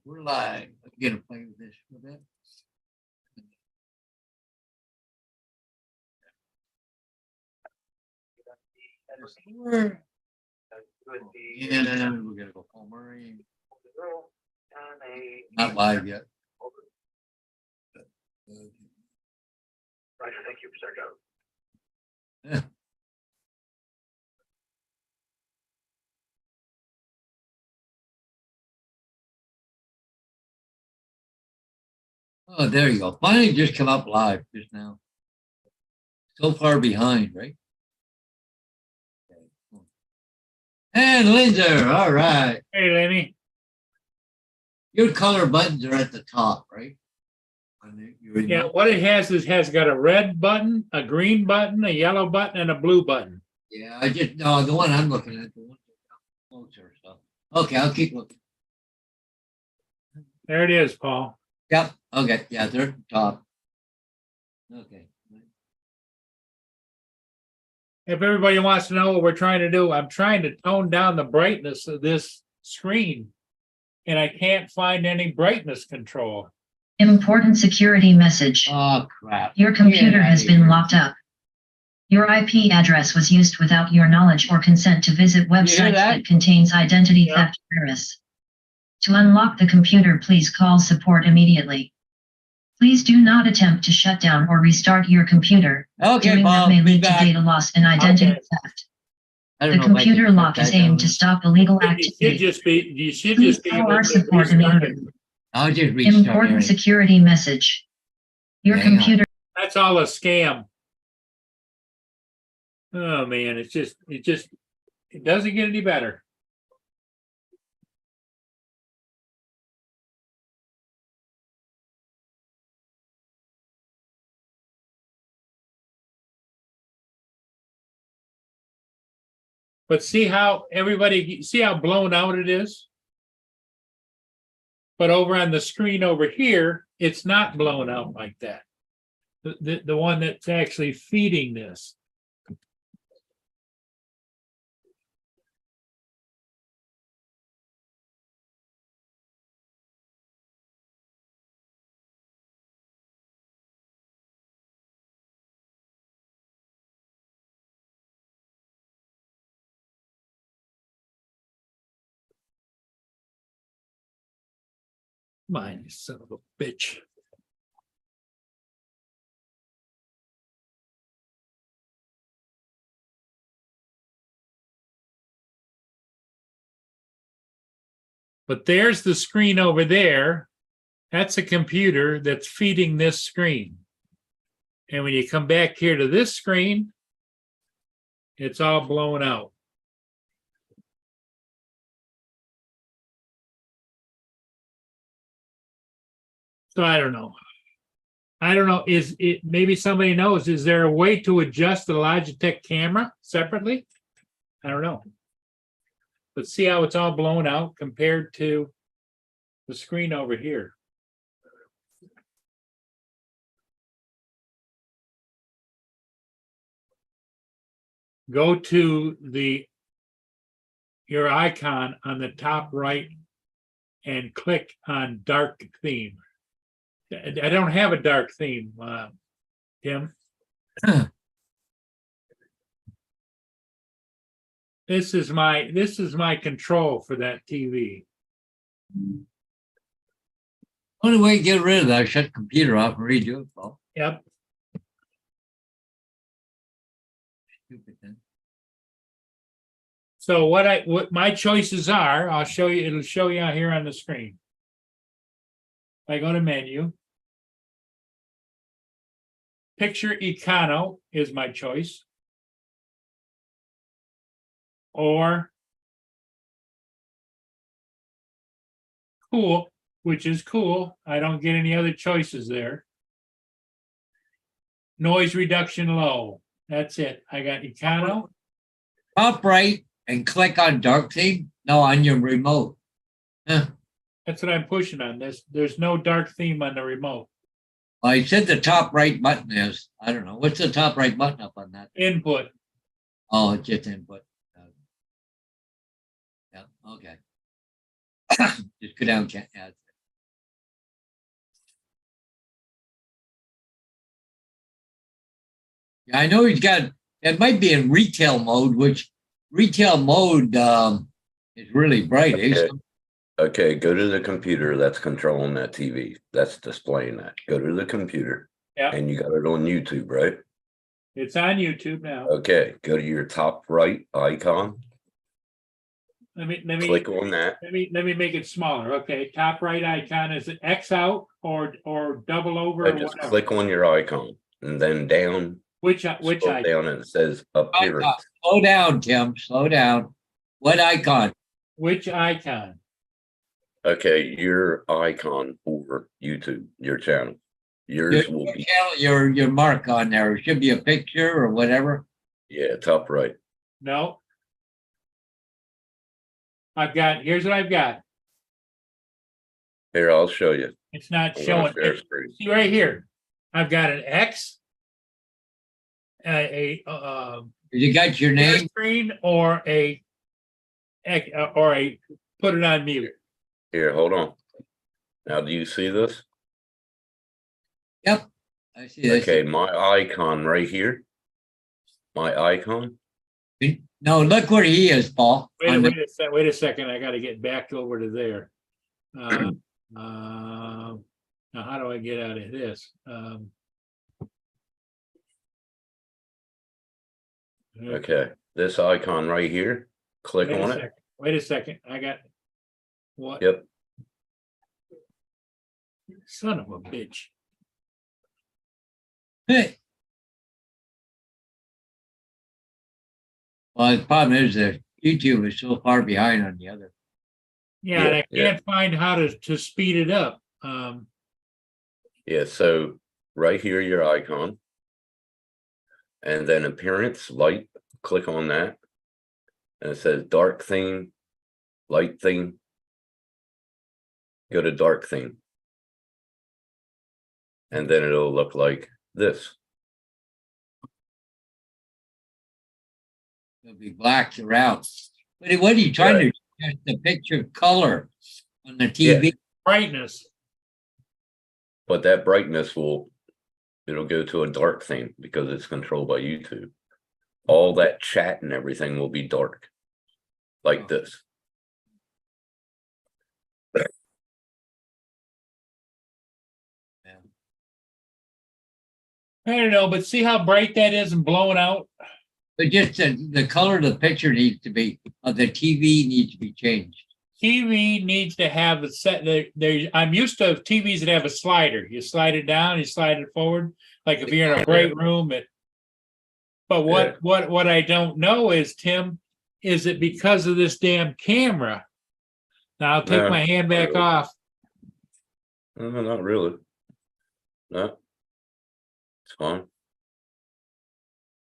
We're live. I'm gonna play with this for a bit. Yeah, we're gonna go Paul Murray. Not live yet. Roger, thank you, Sergio. Yeah. Oh, there you go. Finally just come up live just now. So far behind, right? And Linda, all right. Hey, Lenny. Your color buttons are at the top, right? Yeah, what it has got a red button, a green button, a yellow button, and a blue button. Yeah, I just no, the one I'm looking at, the one closer stuff. Okay, I'll keep looking. There it is, Paul. Yep. Okay. Yeah, they're at the top. Okay. If everybody wants to know what we're trying to do, I'm trying to tone down the brightness of this screen, and I can't find any brightness control. Important security message. Oh crap. Your computer Yeah, has been locked up. Your IP address was used without your knowledge or consent to visit websites that contains identity theft virus. To unlock the computer, please call support immediately. Please do not attempt to shut down or restart your computer. Okay, Doing that Bob, may be lead to back. data loss and identity Okay. theft. I don't The know if I can computer put lock that is aimed down. to stop illegal You should activity. just Please be call able our to support restart it. immediately. I'll just restart Important it. security message. Your Hang on. computer. That's all a scam. Oh man, it doesn't get any better. But see how see how blown out it is? But over on the screen over here, it's not blown out like that. The one that's actually feeding this. Mine, you son of a bitch. But there's the screen over there. That's a computer that's feeding this screen. And when you come back here to this screen, it's all blown out. So I don't know. I don't know. Is it maybe somebody knows? Is there a way to adjust the Logitech camera separately? I don't know. But see how it's all blown out compared to the screen over here. Go to your icon on the top right and click on dark theme. I don't have a dark theme, Tim. This is my control for that TV. Only way to get rid of that, shut the computer off and redo it, Paul. Yep. Stupid thing. So what my choices are, I'll show you. It'll show you out here on the screen. I go to menu. Picture Econo is my choice. Or cool, which is cool. I don't get any other choices there. Noise reduction low. That's it. I got Econo. Top right and click on dark theme. No, on your remote. Huh. That's what I'm pushing on. There's no dark theme on the remote. I said the top right button is. I don't know. What's the top right button up on that? Input. Oh, it's just input. Yeah, okay. Just go down. Yeah, I know he's got, it might be in retail mode, which retail mode is really bright. Okay. Okay, go to the computer that's controlling that TV. That's displaying that. Go to the computer. Yeah. And you got it on YouTube, right? It's on YouTube now. Okay, go to your top right icon. Let me Click on that. let me make it smaller. Okay, top right icon, is it X out or double over or Just whatever? click on your icon and then down. Which Scroll icon? down and it says appearance. Slow down, Tim. Slow down. What icon? Which icon? Okay, your icon for YouTube, your channel. Yours will be, Your mark on there. It should be a picture or whatever. yeah, top right. No. Here's what I've got. Here, I'll show you. It's not I'm gonna showing. share screen. See right here. I've got an X, You got your share name? screen or a put it on mute. Here, hold on. Now, do you see this? Yep. I see this. Okay, my icon right here. My icon. No, look where he is, Paul. Wait a second. I got to get back over to there. Now, how do I get out of this? Okay, this icon right here. Click Wait a on it. second. Wait a second. I got what? Yep. Son of a bitch. Hey. Well, the problem is that YouTube is so far behind on the other. Yeah, and I Yeah, can't find how to speed it up. Yeah, so right here, your icon. And then appearance, light, click on that. And it says dark theme, light theme. Go to dark theme. And then it'll look like this. It'll be black around. But what are you trying Right. to do? Just the picture color on the TV. Brightness. But that brightness it'll go to a dark theme because it's controlled by YouTube. All that chat and everything will be dark. Like this. I don't know, but see how bright that is and blowing out? But just the color of the picture needs to be, the TV needs to be changed. TV needs to have a set there. I'm used to TVs that have a slider. You slide it down, you slide it forward, like if you're in a great room. But what I don't know is, Tim, is it because of this damn camera? Now I'll take No, my hand back not really. off. No, not really. No. It's fine.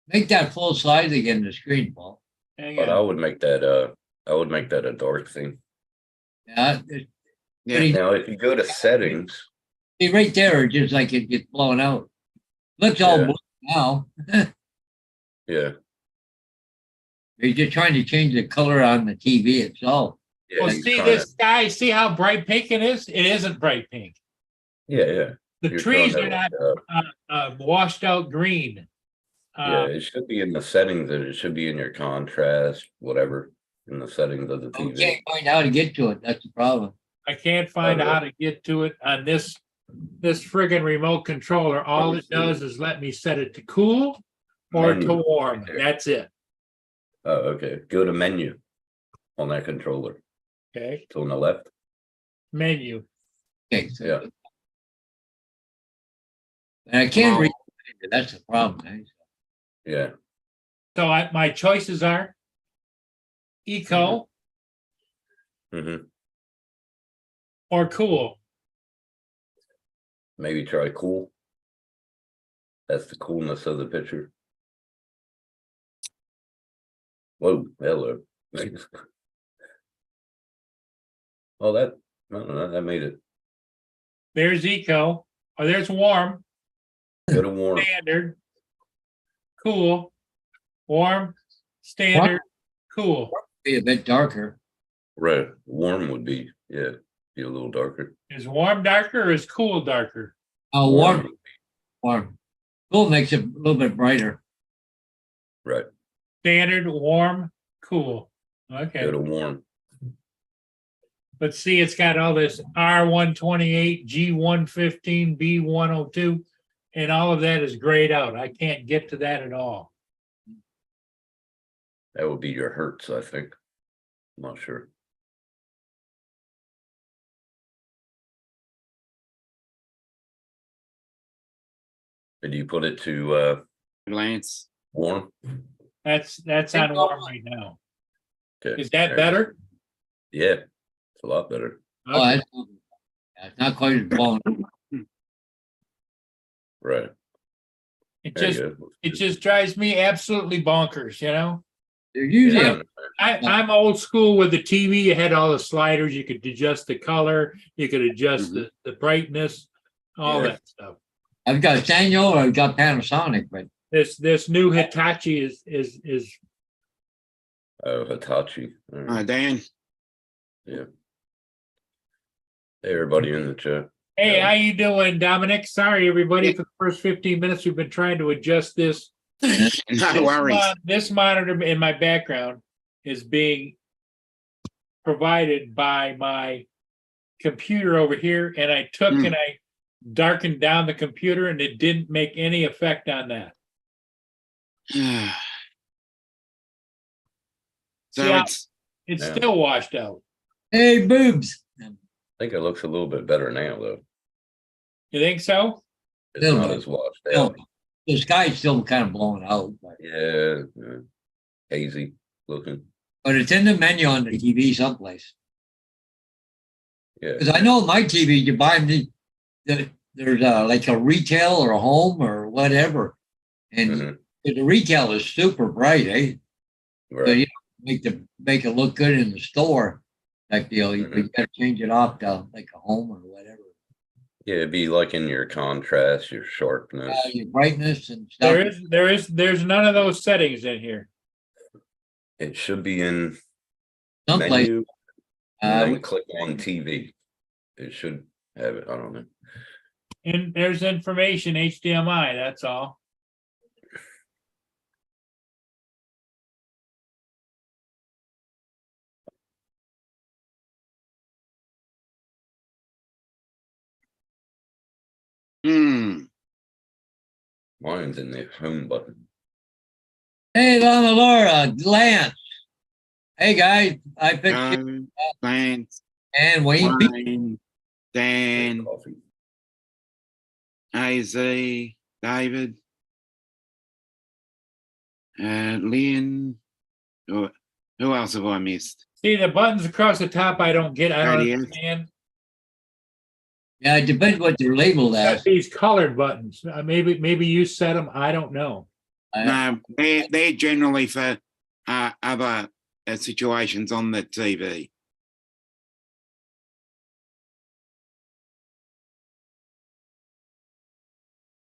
Make that full size again, the screen, Paul. Hang But on. I would make that a dark theme. Yeah. Now, if you go to settings, See right there, just like it gets blown out. Looks all Yeah. blue now. yeah. You're just trying to change the color on the TV itself. Yeah, Well, he's see trying this guy, see how bright pink it is? It isn't bright pink. yeah. The You're trees trying are to, not washed out green. yeah, it should be in the settings, and it should be in your contrast, whatever, in the settings of the We TV. can't find how to get to it. That's the problem. I can't find Okay. how to get to it on this friggin' remote controller. All it does is let me set it to cool or Menu, to warm. right there. That's it. Oh, okay. Go to menu on that controller. Okay, It's on the left. menu. Okay, so. Yeah. And I can't read it. That's the problem. Eh? Yeah. So my choices are eco hmm or cool. Maybe try cool. That's the coolness of the picture. Whoa, hello. Oh, that made it. There's eco, or there's warm, Go to warm. standard, cool, warm, standard, cool. Be a bit darker. Red, warm would be, yeah, be a little darker. Is warm darker or is cool darker? Warm, warm. Cool makes it a little bit brighter. Right, Standard, warm, cool. Okay. go to warm. But see, it's got all this R128, G115, B102, and all of that is grayed out. I can't get to that at all. That would be your hertz, I think. I'm not sure. Did you put it to Lance. warm? That's on warm right now. Okay, Is that there. better? Yeah, it's a lot better. Oh, Okay. it's not quite as blown. Right. It There just you go. it just drives me absolutely bonkers, you know? They're usually, Yeah, I'm old school with the TV. You had all the sliders. You could adjust the color. You could adjust the brightness, all Yeah. that stuff. I've got Sanyo or I've got Panasonic, but This new Hitachi is oh, Hitachi. All right. Dan. Hey, everybody in the chat. Hey, Yeah. how you doing, Dominic? Sorry, everybody, Yeah. for the first 15 minutes, we've been trying to adjust this. No worries. This monitor in my background is being provided by my computer over here, and I took Hmm. and I darkened down the computer, and it didn't make any effect on that. So Yeah. it's It's Yeah. still washed out. hey, boobs. I think it looks a little bit better now, though. You think so? It's Still not not. as washed Still, out. the sky's still kind of blowing out, Yeah, hazy looking. but it's in the menu on the TV someplace. Yeah, Because I know my TV, you buy them, there's like a retail or a home or whatever. And Mhm. the retail is super bright, eh? So right. you make it look good in the store type deal. You Mhm. gotta change it off to like a home or whatever. Yeah, it'd be like in your contrast, your sharpness. Your brightness and stuff. There's none of those settings in here. It should be in Someplace. menu, and Uh, then click on TV. It should have it. I don't know. And there's information, HDMI, that's all. Mine's in the home button. hey, Lana Laura, Lance. Hey guys, I picked you Joe, Lance, and Wayne. Pete. Wayne, Dan, Coffee. AZ, David, Lynn. Who else have I missed? See, the buttons across the top, I don't Radio. understand. Yeah, it depends what they're labeled Got as. these colored buttons. Maybe you set them, I don't know. No, they're generally for other situations on the TV.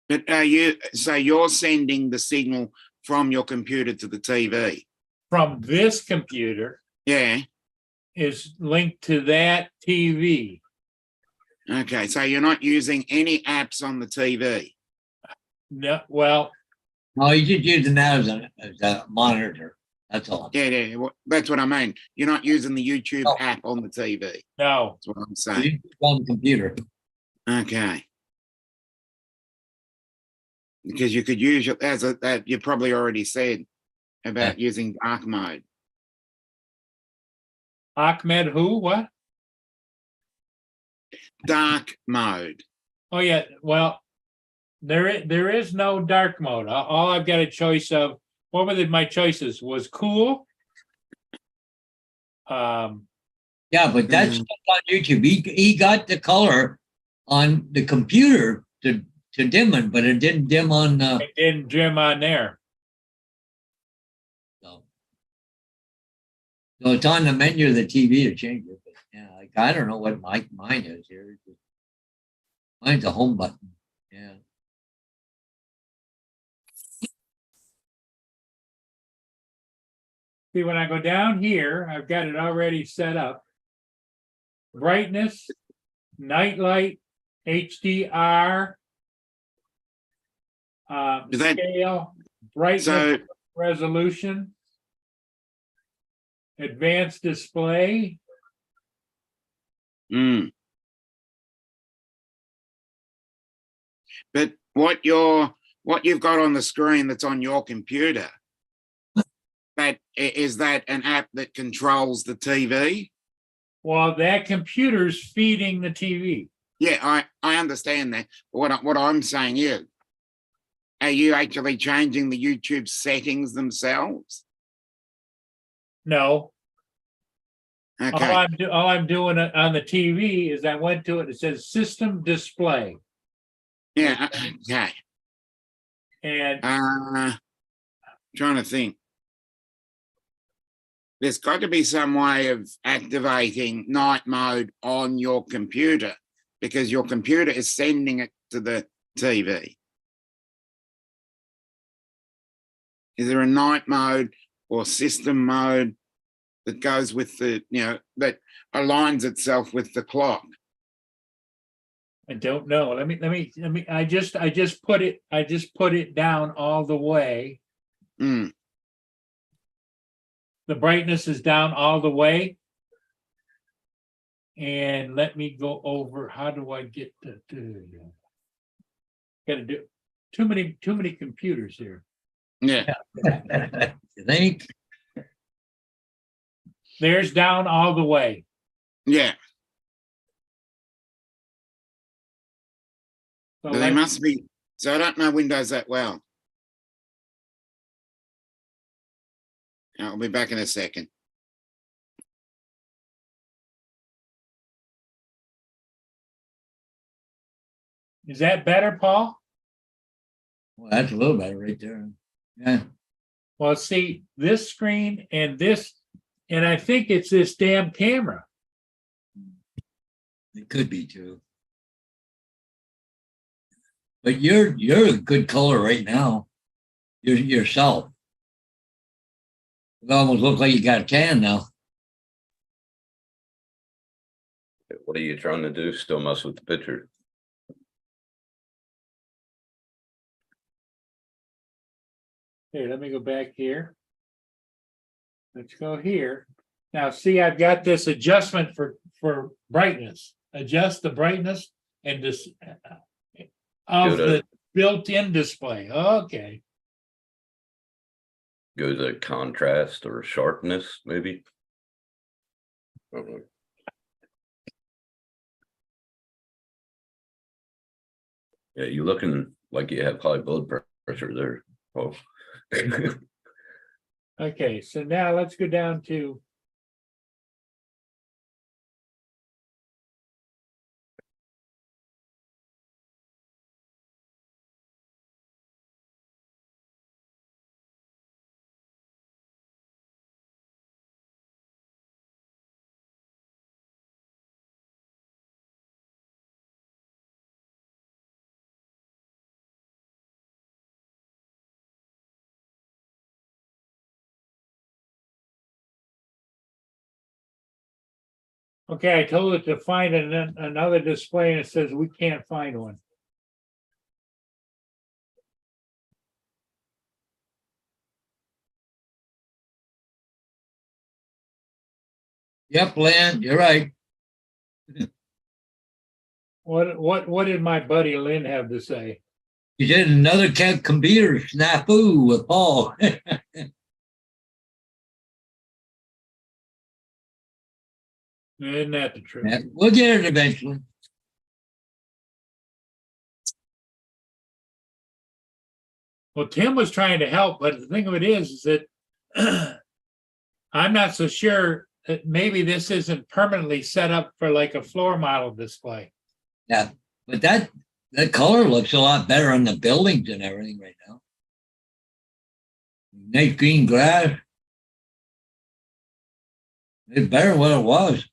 But you're sending the signal from your computer to the TV? From this computer Yeah. is linked to that TV. Okay, so you're not using any apps on the TV? No, well, No, you're just using that as a monitor. That's all. Yeah, that's what I mean. You're not using the YouTube app on the TV. no. That's what I'm saying. On the computer. Okay. Because you could use your, that you probably already said about using dark mode. Ahmed who? What? Dark mode. Oh, yeah. Well, there is no dark mode. All I've got a choice of, what were my choices? Was cool. Yeah, but that's on YouTube. He got the color on the computer to dim it, but it didn't dim on. It didn't dim on there. So it's on the menu of the TV to change it. But yeah, like, I don't know what mine is here. Mine's a home button. Yeah. See, when I go down here, I've got it already set up. Brightness, night light, HDR. Is that- Scale, brightness, So, resolution. Advanced display, mm. But what you've got on the screen that's on your computer, is that an app that controls the TV? well, that computer's feeding the TV. Yeah, I understand that. But what I'm saying is, are you actually changing the YouTube settings themselves? No, Okay. all I'm doing on the TV is I went to it, it says system display. Yeah. Okay. And Trying to think. There's got to be some way of activating night mode on your computer, because your computer is sending it to the TV. Is there a night mode or system mode that goes with the, that aligns itself with the clock? I don't know. Let me, I just put it down all the way. Mm. The brightness is down all the way. And let me go over, how do I get to gotta do, too many computers here. Yeah. You think? There's down all the way. Yeah. So They must be. So I don't know Windows that well. I'll be back in a second. Is that better, Paul? Well, that's a little better right there. Yeah. Well, see, this screen and this, and I think it's this damn camera. It could be too. But you're a good color right now. You're yourself. It almost looks like you got a tan now. What are you trying to do? Still mess with the picture? Here, let me go back here. Let's go here. Now, see, I've got this adjustment for brightness. Adjust the brightness and this of Go to- the built-in display. Okay. Go to contrast or sharpness, maybe? I don't know. Yeah, you looking like you have high blood pressure there. Oh. Okay, so now let's go down to. Okay, I told it to find another display and it says we can't find one. Yep, Lynn, you're right. What did my buddy Lynn have to say? You did another computer snafu with Paul. Isn't that the truth? Yeah, we'll get it eventually. Well, Tim was trying to help, but the thing of it is that I'm not so sure that maybe this isn't permanently set up for like a floor model display. Yeah, but that color looks a lot better on the buildings and everything right now. Nice green grass. It's better than what it was.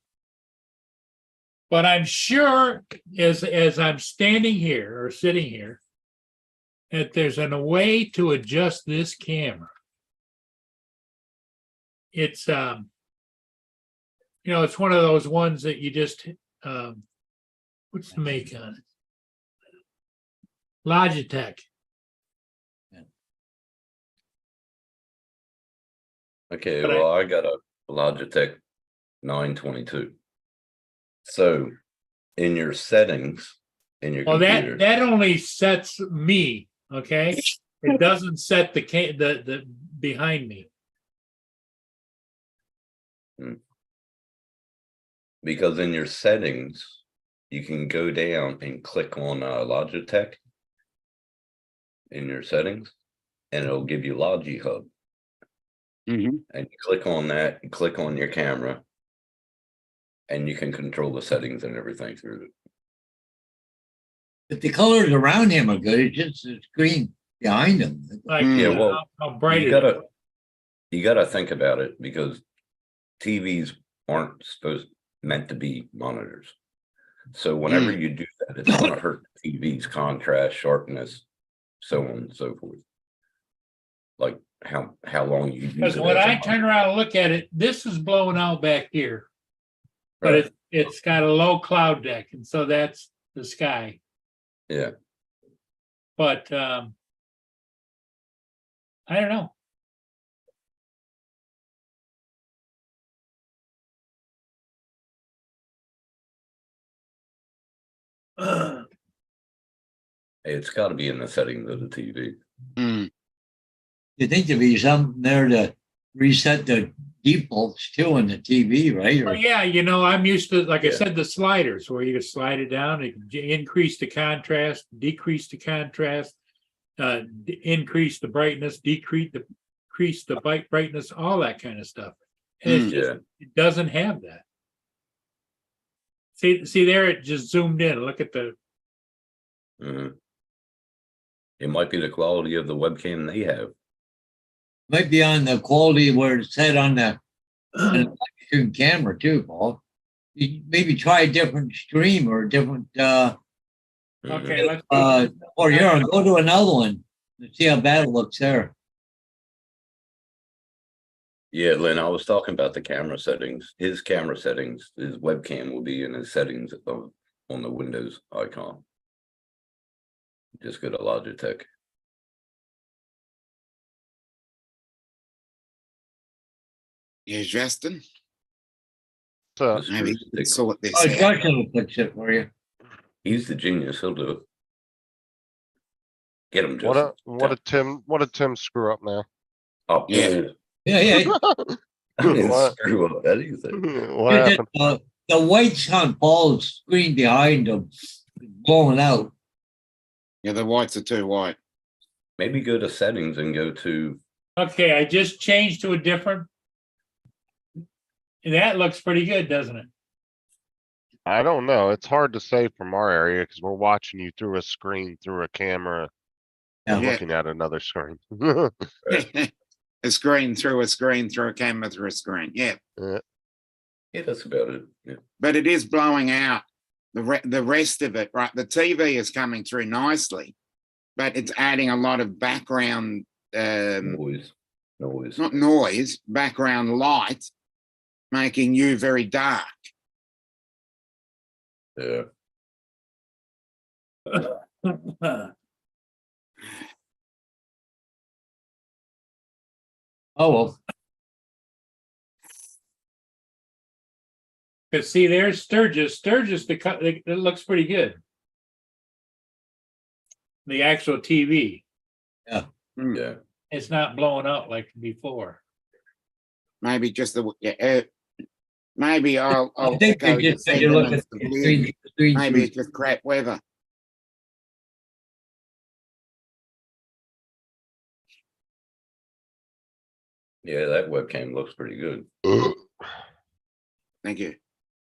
But I'm sure as I'm standing here or sitting here, that there's a way to adjust this camera. it's, it's one of those ones that you just, what's the make on it? Logitech. Okay, But well, I got a Logitech 922. So in your settings, in your Well, computer, that only sets me, okay? It doesn't set the behind me. because in your settings, you can go down and click on Logitech in your settings, and it'll give you Logi Hub. Mhm. And you click on that and click on your camera, and you can control the settings and everything through it. But the colors around him are good. It's just the screen behind him. Like, Yeah, well, how bright You it gotta, is. you gotta think about it because TVs aren't meant to be monitors. So whenever you do that, it's gonna hurt the TV's contrast, sharpness, so on and so forth. Like how long you use Because it. when as a I turn monitor. around and look at it, this is blowing out back here. But Right. it's got a low cloud deck, and so that's the sky. Yeah, But I don't know. it's gotta be in the settings of the TV. Mm. You think there'd be something there to reset the defaults too on the TV, right? Oh, Or yeah, I'm used to, like I Yeah. said, the sliders where you can slide it down, it can increase the contrast, decrease the contrast, increase the brightness, decrease the brightness, all that kind of stuff. And it's just, Yeah, it doesn't have that. See there, it just zoomed in. Look at the, mhm. It might be the quality of the webcam they have. might be on the quality where it's set on the camera too, Paul. You maybe try a different stream or a different Mhm. okay, let's. or here, go to another one and see how bad it looks there. Yeah, Lynn, I was talking about the camera settings. His camera settings, his webcam will be in his settings on the Windows icon. Just go to Logitech. Yeah, Justin. So Mr. Maybe you can Dick- sort this Oh, out. Justin will fix it for you. He's the genius. He'll do it. Get him, what Justin. what did Tim screw up now? Oh, Yeah. Yeah, yeah. I didn't What? screw up anything. What happened? The whites on Paul's screen behind him blowing out. Yeah, the whites are too white. Maybe go to settings and go to, Okay, I just changed to a different. That looks pretty good, doesn't it? I don't know. It's hard to say from our area because we're watching you through a screen, through a camera, and Yeah. looking at another screen. A screen through a screen through a camera through a screen. Yeah, yeah, that's about it. Yeah. but it is blowing out the rest of it. Right, the TV is coming through nicely, but it's adding a lot of background, Noise. not noise, background light, making you very dark. Yeah. Oh, well. But see, there's Sturgis. Sturgis, it looks pretty good. The actual TV, Yeah. it's not blowing out like before. Maybe just the maybe I'll I think go they with just said you look sentiments at of the Lynn. screen Maybe through. it's just crap weather. Yeah, that webcam looks pretty good. Thank you.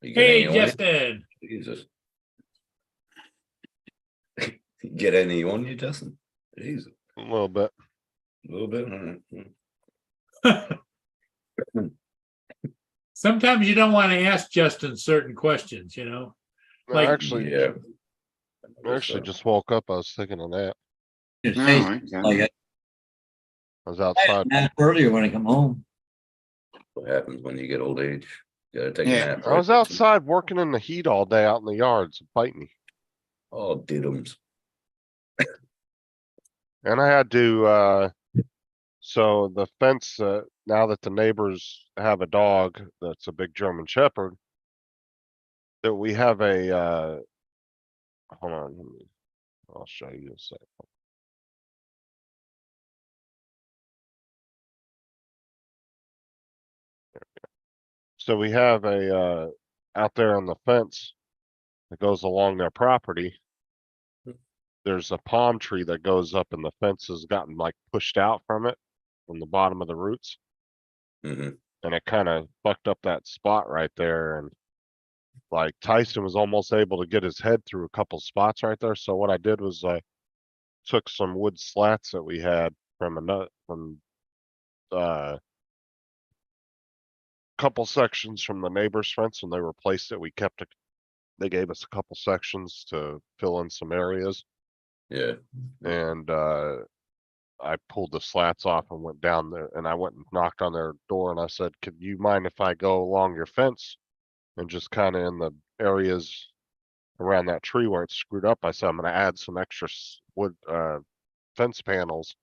You get Hey, any on you? Justin. Jesus. You get any on you, Justin? Jesus. A little bit. A little bit. All right. Sometimes you don't want to ask Justin certain questions, No, Like- actually, Yeah. I actually just woke up. I was thinking of that. Just No, say okay. like I was outside. nap earlier when I come home. What happens when you get old age? Gotta take a Yeah. nap. I was right? outside working in the heat all day out in the yards, bite me. Oh, diddums. And I had to, so the fence, now that the neighbors have a dog that's a big German Shepherd, that we have hold on, I'll show you a sec. So we have out there on the fence that goes along their property. There's a palm tree that goes up and the fence has gotten like pushed out from it, from the bottom of the roots. Hmm. And it kind of fucked up that spot right there. And like Tyson was almost able to get his head through a couple spots right there. So what I did was I took some wood slats that we had from couple sections from the neighbor's fence and they replaced it. We kept it. They gave us a couple sections to fill in some areas. Yeah. And I pulled the slats off and went down there and I went and knocked on their door and I said, could you mind if I go along your fence and just kind of in the areas around that tree where it's screwed up? I said, I'm going to add some extra wood fence panels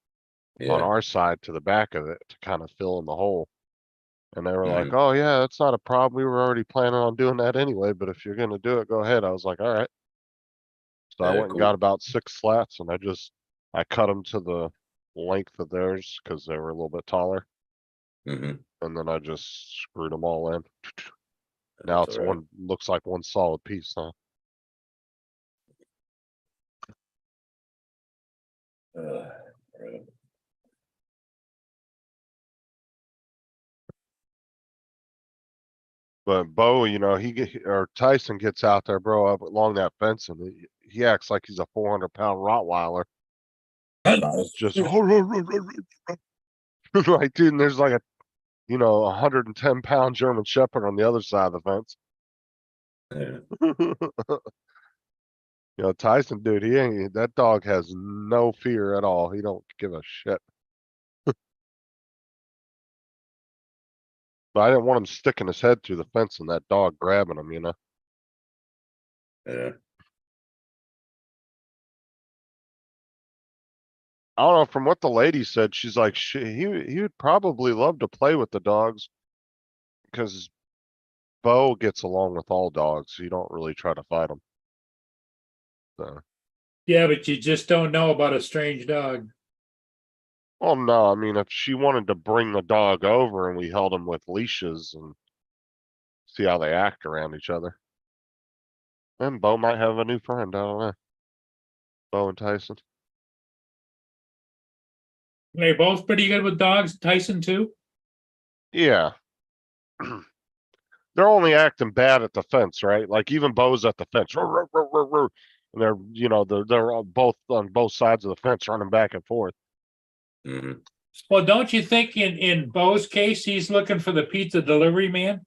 on Yeah. our side to the back of it to kind of fill in the hole. And they were like, Mhm. oh yeah, that's not a problem. We were already planning on doing that anyway, but if you're going to do it, go ahead. I was like, all right. So I Yeah, went and cool. got about 6 slats and I cut them to the length of theirs because they were a little bit taller. Hmm. And then I just screwed them all in. Now it's looks like one solid piece now. Right. But Bo, or Tyson gets out there, bro, up along that fence and he acts like he's a 400-pound Rottweiler. Just like, dude, and there's like a 110-pound German Shepherd on the other side of the fence. Yeah. Tyson, dude, that dog has no fear at all. He don't give a shit. But I didn't want him sticking his head through the fence and that dog grabbing him, Yeah. I don't know, from what the lady said, she's like, he would probably love to play with the dogs because Bo gets along with all dogs. You don't really try to fight them. So, Yeah, but you just don't know about a strange dog. well, no, I mean, if she wanted to bring the dog over and we held him with leashes and see how they act around each other, then Bo might have a new friend. I don't know. Bo and Tyson. They're both pretty good with dogs. Tyson too. Yeah. They're only acting bad at the fence, right? Like even Bo's at the fence. And they're all both on both sides of the fence running back and forth. Hmm. Well, don't you think in Bo's case, he's looking for the pizza delivery man?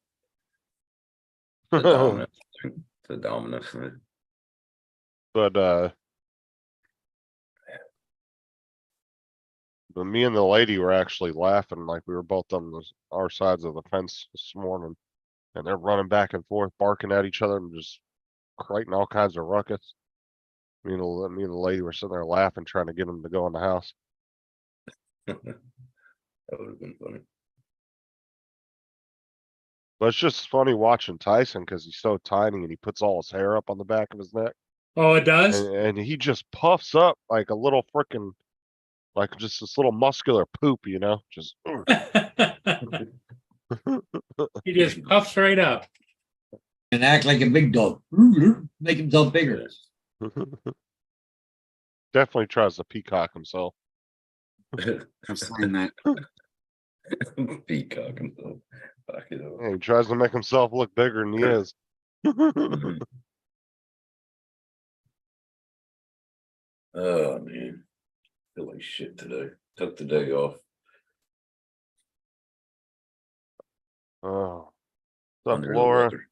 The dominant thing. The dominant thing. But me and the lady were actually laughing like we were both on our sides of the fence this morning. And they're running back and forth, barking at each other and just creating all kinds of ruckus. Me and the lady were sitting there laughing, trying to get them to go in the house. That would have been funny. But it's just funny watching Tyson because he's so tiny and he puts all his hair up on the back of his neck. Oh, it does? And he just puffs up like a little freaking, like just this little muscular poop, just. He just puffs right up. And act like a big dog. Make himself bigger. Definitely tries to peacock himself. I've seen that. Peacock himself. Fuck it up. Yeah, he tries to make himself look bigger than he is. Mhm. Oh man. Feel like shit today. Took the day off. Oh, what's up, Under the Laura? weather.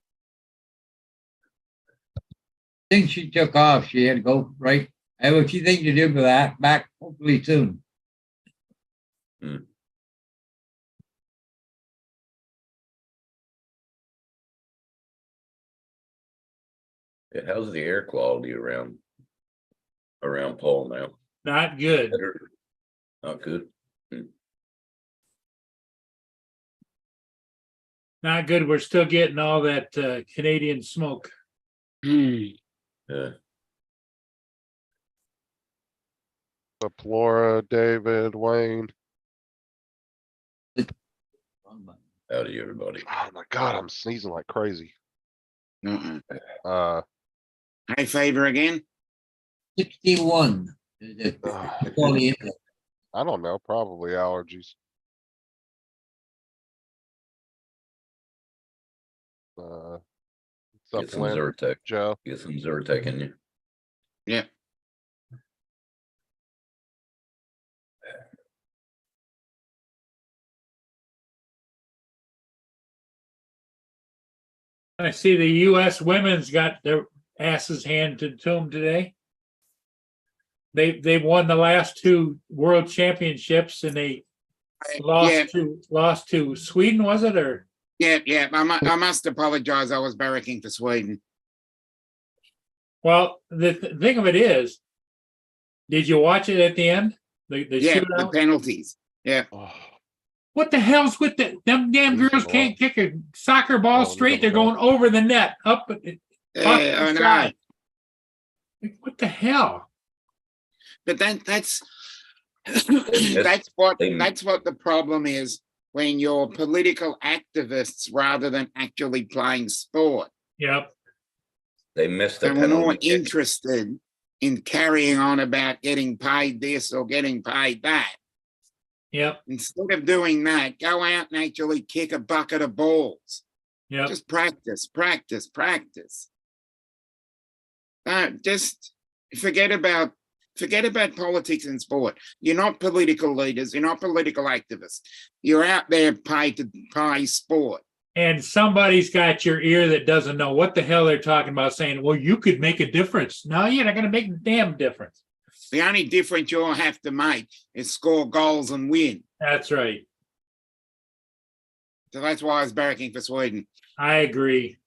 I think she took off. She had to go right. I have a few things to do for that. Back hopefully soon. Yeah, how's the air quality around Paul now? Not good. Better? Not good. Not good. We're still getting all that Canadian smoke. Yeah. Up Laura, David, Wayne. Howdy, everybody. Oh my god, I'm sneezing like crazy. Uh-uh. Uh, High favor again? 61. The quality index. I don't know, probably allergies. What's Get up, some Lynn? Zyrtec. Joe? Get some Zyrtec in you. Yeah. I see the US women's got their asses handed to them today. They've won the last two world championships and they Yeah, lost to Sweden, was it? Or yeah. I must apologize. I was barracking for Sweden. well, the thing of it is, did you watch it at the end? The Yeah, the shootout? penalties. Yeah. Oh, What the hell's with them damn Lose girls the can't ball. kick a soccer ball Oh, straight. They're look at going over the net, up Yeah, I know. side. Like, what the hell? But that's missed- that's what they- the problem is when you're political activists rather than actually playing sport. Yep. They missed the And we're more penalty. kick. interested in carrying on about getting paid this or getting paid that. Yep. Instead of doing that, go out and actually kick a bucket of balls. Yep. Just practice. Just forget about politics and sport. You're not political leaders. You're not political activists. You're out there paid to play sport. And somebody's got your ear that doesn't know what the hell they're talking about, saying, well, you could make a difference. No, you're not going to make a damn difference. The only difference you'll have to make is score goals and win. That's right. So that's why I was barracking for Sweden. I agree.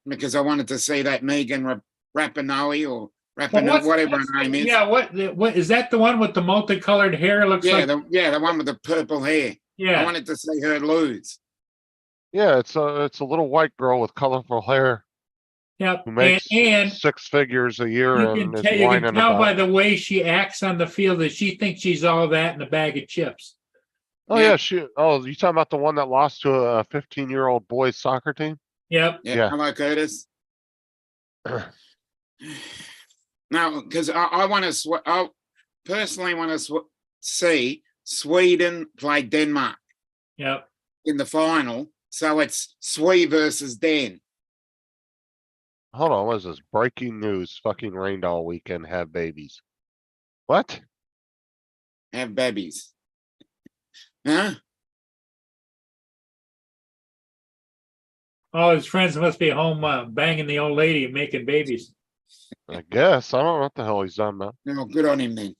Because I wanted to see that Megan Rapinoe or Well, Rapinoe, whatever her name is. Yeah, what is that the one with the multicolored hair? Looks Yeah, like the one with the purple hair. I yeah. wanted to see her lose. yeah, it's a little white girl with colorful hair Yep. who makes And 6 figures a year you and can is tell, you whining can tell by about. the way she acts on the field that she thinks she's all that in a bag of chips. Oh Yeah. yeah, oh, you talking about the one that lost to a 15-year-old boys soccer team? Yep. Yeah, Yeah. hello, Curtis. No, because I want to. I personally want to see Sweden play Denmark Yep. in the final. So it's Swee versus Den. Hold on, what is this? Breaking news, fucking rained all weekend, have babies. What? Have babies. Huh? All his friends must be home banging the old lady and making babies. I guess, I don't know what the hell he's done, man. No, good on him then.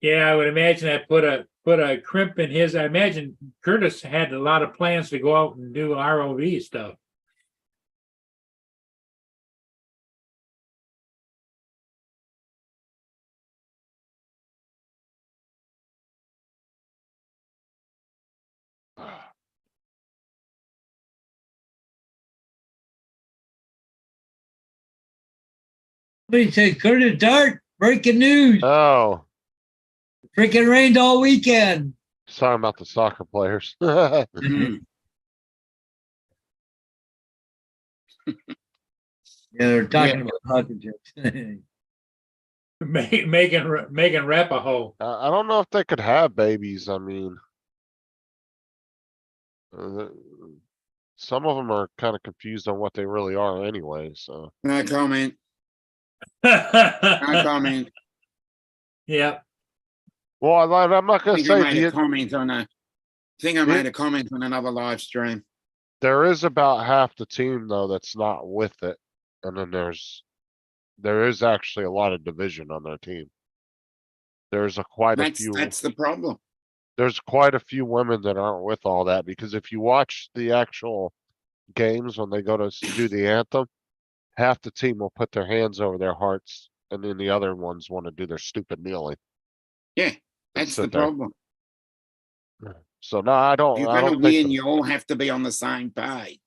Yeah, I would imagine that put a crimp in his. I imagine Curtis had a lot of plans to go out and do ROV stuff. Somebody said Curtis Dart, breaking news. Oh, Freaking rained all weekend. talking about the soccer players. Mm. Yeah, they're talking about hockey chips. Megan Rapahoe. I don't know if they could have babies, I mean. Some of them are kind of confused on what they really are anyway, so. No comment. No comment. Yep. Well, I'm not I gonna think I say, made a comment on a. I think I made a comment on another live stream. there is about half the team though that's not with it. And then there's there is actually a lot of division on their team. There's quite a few. That's the problem. There's quite a few women that aren't with all that, because if you watch the actual games when they go to do the anthem, half the team will put their hands over their hearts, and then the other ones want to do their stupid kneeling. Yeah, and that's the sit there. problem. So no, I If don't. you're I gonna don't think. win, you all have to be on the same page.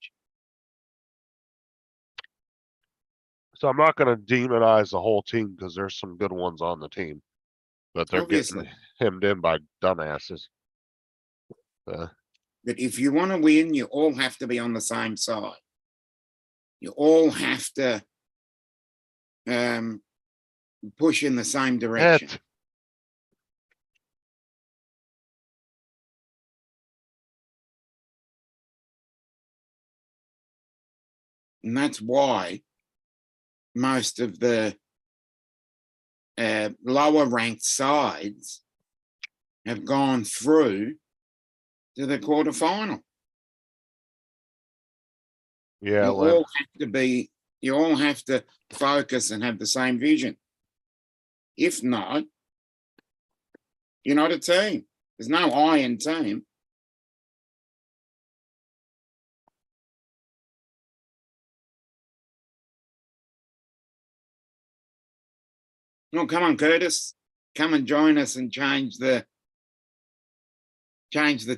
So I'm not going to demonize the whole team, because there's some good ones on the team, but they're Obviously. getting hemmed in by dumbasses. But if you want to win, you all have to be on the same side. You all have to push in the same direction. Ed, And that's why most of the lower ranked sides have gone through to the quarterfinal. yeah, You Lynn. all have to be, you all have to focus and have the same vision. If not, you're not a team. There's no I in team. No, come on, Curtis. Come and join us and change the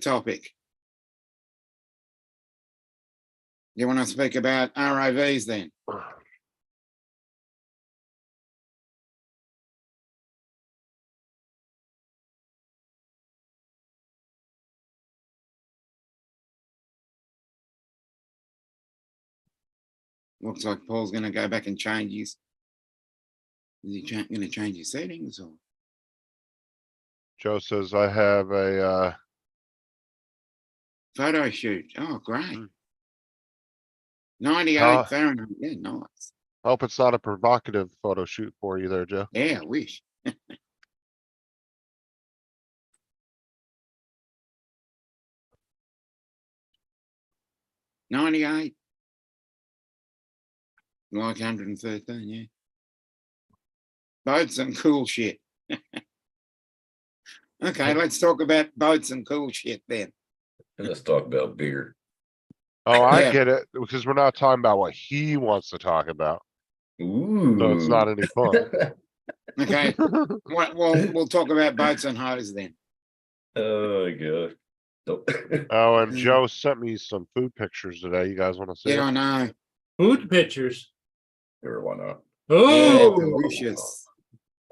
topic. You want to speak about ROVs then? Looks like Paul's going to go back and change his. Is he going to change his settings or? Joe says I have a Photo shoot. Oh, great. Hmm. 98 Ah. Fahrenheit. Yeah, nice. hope it's not a provocative photo shoot for you there, Joe. Yeah, I wish. 98. Like 113, yeah. Boats and cool shit. Okay, let's talk about boats and cool shit then. And let's talk about beer. Oh, I Yeah. get it, because we're not talking about what he wants to talk about, Ooh. so it's not any fun. Okay, we'll talk about boats and hose then. Oh, God. Don't- Oh, and Mm. Joe sent me some food pictures today. You guys want to see Yeah, I it? know. Food pictures. Sure, why not? Yeah, Oh, delicious.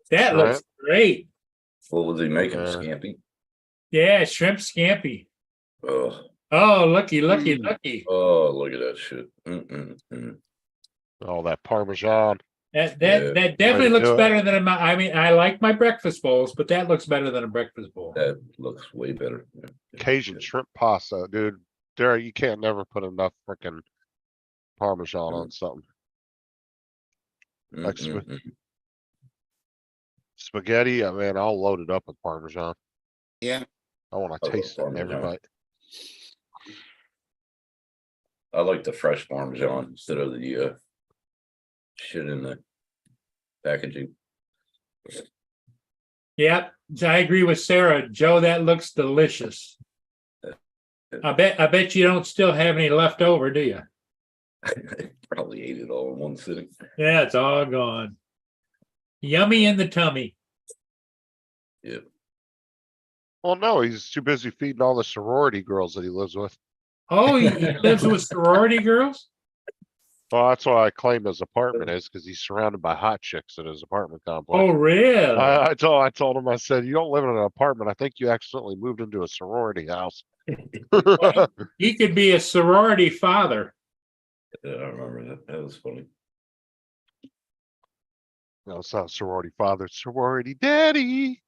that looks great. What was he making, Yeah. scampi? Yeah, shrimp scampi. Oh, Oh, looky, looky, Mm. looky. oh, look at that shit. Oh, that Parmesan. That Yeah. that definitely to looks do it. better than I mean, I like my breakfast bowls, but that looks better than a breakfast bowl. That looks way better. Yeah. Cajun shrimp pasta, dude. Derek, you can't never put enough freaking Parmesan on something. Like spaghetti, I mean, I'll load it up with Parmesan. Yeah. I want I to love taste it in every Parmesan. bite. I like the fresh Parmesan instead of the shit in the packaging. Yep, so I agree with Sarah. Joe, that looks delicious. I bet you don't still have any left over, do you? Probably ate it all in one sitting. Yeah, it's all gone. Yummy in the tummy. Yep. Well, no, he's too busy feeding all the sorority girls that he lives with. Oh, he lives with sorority girls? Well, that's why I claim his apartment is, because he's surrounded by hot chicks at his apartment complex. Oh, really? I told him, I said, you don't live in an apartment. I think you accidentally moved into a sorority house. He could be a sorority father. Yeah, I remember that. That was funny. No, it's not sorority father, it's sorority daddy.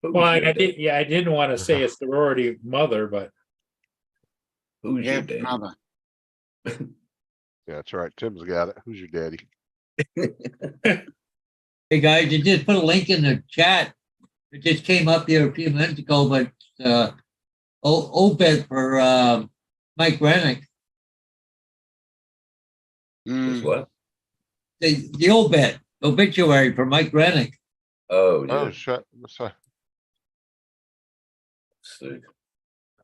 Well, I did. Yeah, I didn't want to say a sorority mother, but Who's Yeah, your dad? mother. Yeah, that's right. Tim's got it. Who's your daddy? Hey, guys, you just put a link in the chat. It just came up here a few minutes ago, but OPEC for Mike Rennick, Mm. Just what? the obituary for Mike Rennick. Oh, Oh, yeah. shit. So See.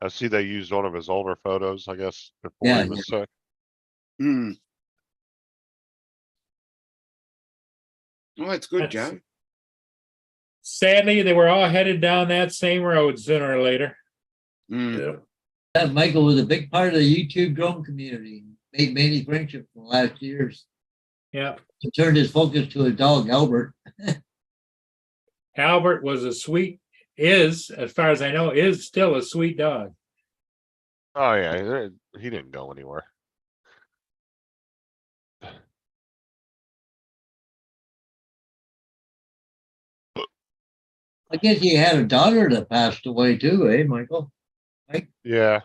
I see they used one of his older photos, I guess, before Yeah, he was sick. Mm. Oh, that's good, That's- Joe. Sadly, they were all headed down that same road sooner or later. Mm. Yeah. That Michael was a big part of the YouTube drone community. Made many friendships in the last years. Yeah. He turned his focus to his dog Albert. Albert was a sweet, is, as far as I know, is still a sweet dog. Oh, yeah, he didn't go anywhere. I guess he had a daughter that passed away too, eh, Michael? Yeah.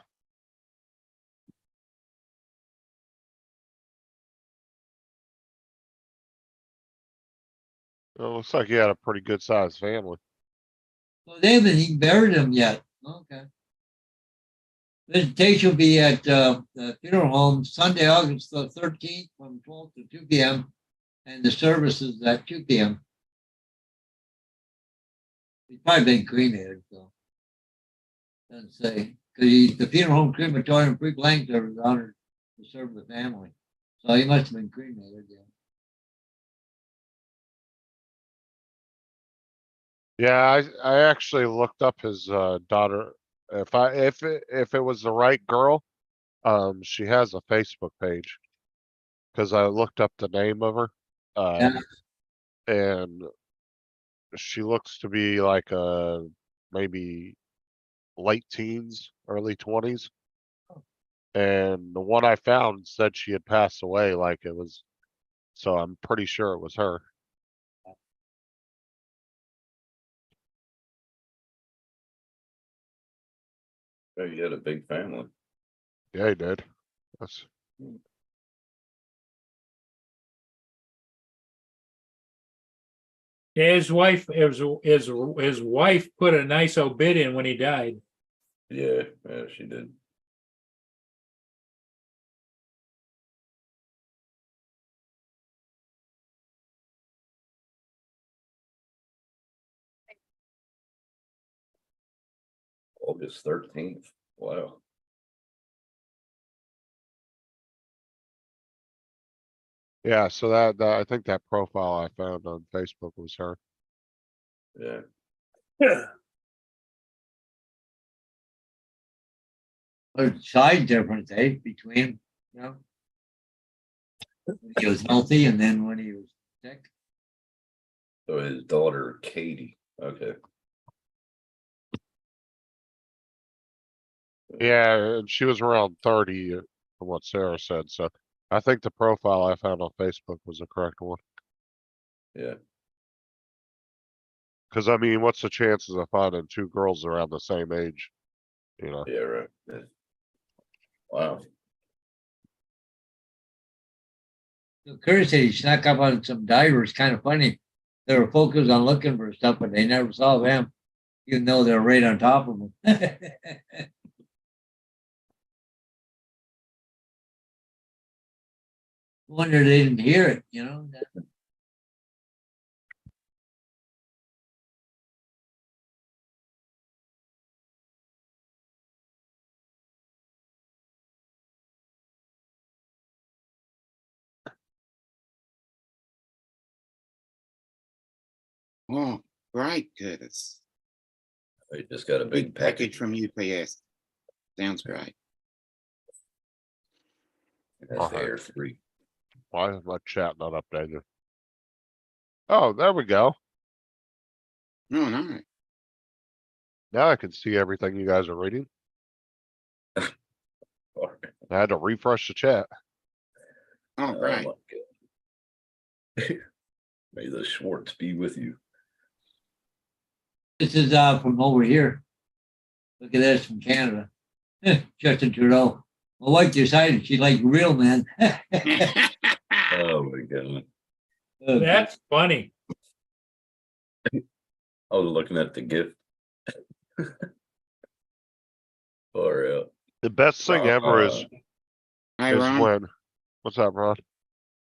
Well, it looks like he had a pretty good sized family. Well, they haven't even buried him yet. Okay. Visitation will be at the funeral home Sunday, August the 13th from 12 to 2 p.m. And the service is at 2 p.m. He's probably been cremated, so. Doesn't say. Because the funeral home crematorium pre-Langter was honored to serve the family. So he must have been cremated, yeah. Yeah, I actually looked up his daughter. If it was the right girl, she has a Facebook page. Cause I looked up the name of her. Yeah. And she looks to be like maybe late teens, early 20s. And the one I found said she had passed away like it was, so I'm pretty sure it was her. Oh, you had a big family. Yeah, he did. That's His wife, his wife put a nice obit in when he died. Yeah, yeah, she did. August 13th. Wow. yeah, so that I think that profile I found on Facebook was her. Yeah. There's size difference, eh, between them, you know? When he was healthy and then when he was sick. So his daughter, Katie. Okay. Yeah, and she was around 30 from what Sarah said. So I think the profile I found on Facebook was the correct one. Yeah. Cause I mean, what's the chances of finding two girls around the same age? You know? Yeah, right. Yeah. Wow. So Curtis said he snuck up on some divers. Kind of funny. They were focused on looking for stuff, but they never saw them, even though they're right on top of them. Wonder they didn't hear it, you know? Oh, great, Curtis. They just got a Big big package package. from UPS. Sounds great. That's the Air 3. Why is my chat not updated? Oh, there we go. Oh, no. Now I can see everything you guys are reading. All right. I had to refresh the chat. Oh, Oh, great. my God. May the Schwartz be with you. This is from over here. Look at this from Canada. Justin Trudeau. My wife decided she liked real men. Oh, my God. That's funny. I was looking at the gift. Or The best thing ever is Hi, is Ron. when, what's up, Ron?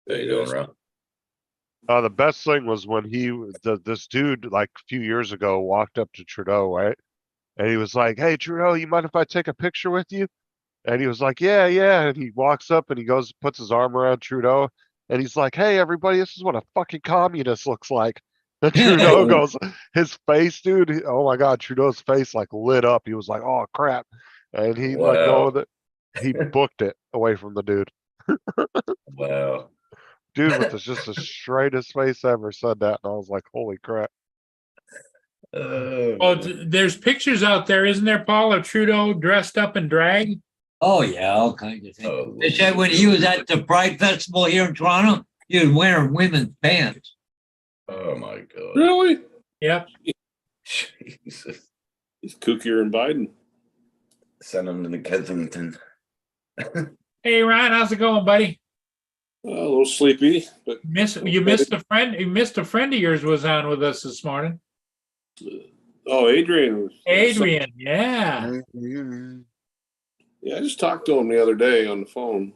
How you doing, Rob? The best thing was when this dude like a few years ago walked up to Trudeau, right? And he was like, "Hey, Trudeau, you mind if I take a picture with you?" And he was like, "Yeah, yeah." And he walks up and he goes, puts his arm around Trudeau, and he's like, "Hey, everybody, this is what a fucking communist looks like." And Trudeau goes, his face, dude. Oh my God, Trudeau's face like lit up. He was like, "Oh crap," and he let go of Wow. it. He booked it away from the dude. Wow. Dude with just the straightest face ever said that, and I was like, "Holy crap!" Oh, there's pictures out there, isn't there, Paul, of Trudeau dressed up in drag? Oh, yeah, all kinds of things. Oh, They said when he was at the Pride Festival here in Toronto, he was wearing women's pants. Oh my God. Really? Yep. Jesus. He's kookier than Biden. Send him to Kensington. Hey, Ron, how's it going, buddy? A little sleepy, but You missed a friend. You missed a friend of yours was on with us this morning. oh, Adrian. Adrian, yeah. Yeah, I just talked to him the other day on the phone.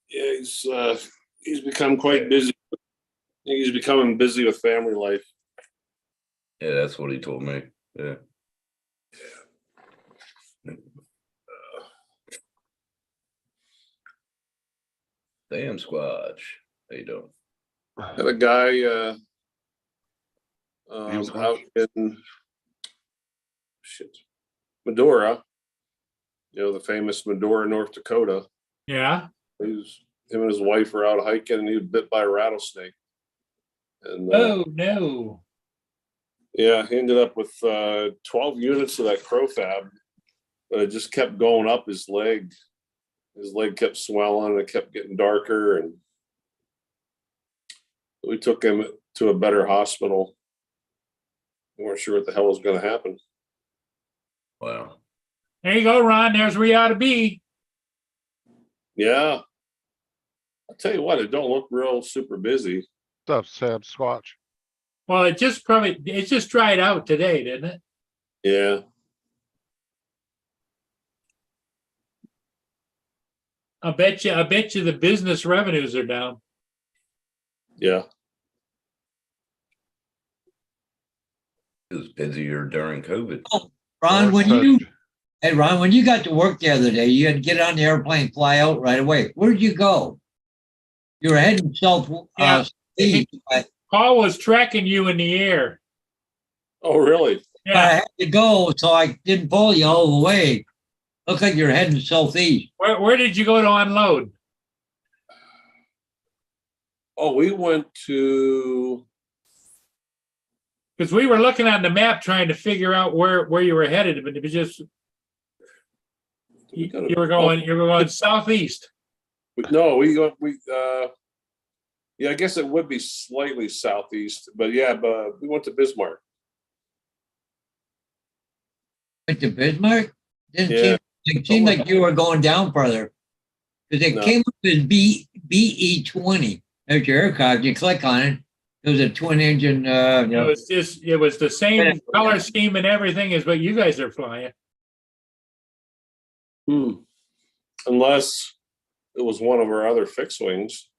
Yeah, he's become quite busy. I think he's becoming busy with family life. Yeah, that's what he told me. Yeah. Damn Squatch. How you doing? Had a guy was out in Medora, the famous Medora, North Dakota. Yeah. Him and his wife were out hiking, and he was bit by a rattlesnake. And Oh no. yeah, he ended up with 12 units of that Crofab, but it just kept going up his leg. His leg kept swelling, and it kept getting darker, and we took him to a better hospital. We weren't sure what the hell was going to happen. Wow. There you go, Ron. There's where you ought to be. Yeah. I'll tell you what, it don't look real super busy. What's up, Sam Squatch? Well, it just dried out today, didn't it? Yeah. I bet you the business revenues are down. Yeah. It was busier during COVID. Ron, Lord said- Ron, when you got to work the other day, you had to get on the airplane, fly out right away. Where'd you go? You were heading south. Yeah. East, Paul was tracking you in the air. Oh, really? I Yeah. had to go, so I didn't pull you all the way. Looked like you're heading southeast. Where did you go to unload? Oh, we went to. Because we were looking on the map trying to figure out where you were headed, but it was just you were going southeast. No, yeah, I guess it would be slightly southeast, but yeah, but we went to Bismarck. Went to Bismarck? Yeah. It seemed like you were going down further. Because it No. came up as BE-20. There's your aircraft. You click on it. It was a twin engine. It was the same color scheme and everything as what you guys are flying. Unless it was one of our other fixed wings.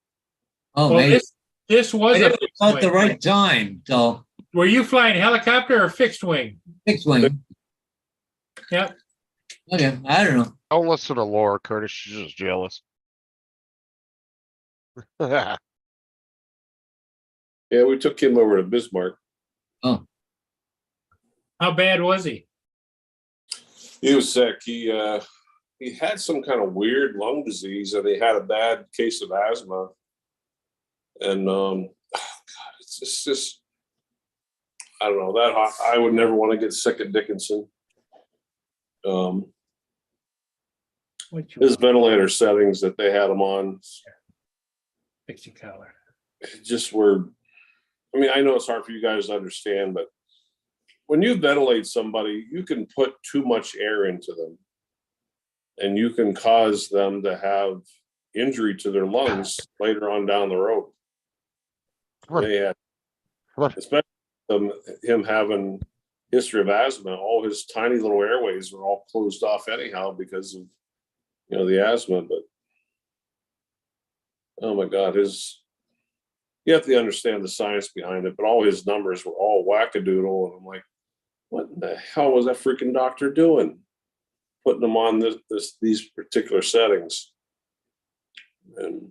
Oh, Well, maybe. this was a It fixed was at the wing. right time. So, Were you flying helicopter or fixed wing? fixed wing. Yep. Okay, I don't know. Don't listen to Laura Curtis. She's just jealous. Yeah, we took him over to Bismarck. Oh, How bad was he? He was sick. He had some kind of weird lung disease, and he had a bad case of asthma. And God, it's just I don't know that I would never want to get sick at Dickinson. His ventilator settings that they had him on Fix your collar. just were. I mean, I know it's hard for you guys to understand, but when you ventilate somebody, you can put too much air into them, and you can cause them to have injury to their lungs later on down the road. Come on. They had, Come on. especially him having history of asthma. All his tiny little airways were all closed off anyhow because of, you know, the asthma. But oh my God, you have to understand the science behind it, but all his numbers were all wackadoodle. And I'm like, what in the hell was that freaking doctor doing? Putting them on these particular settings. And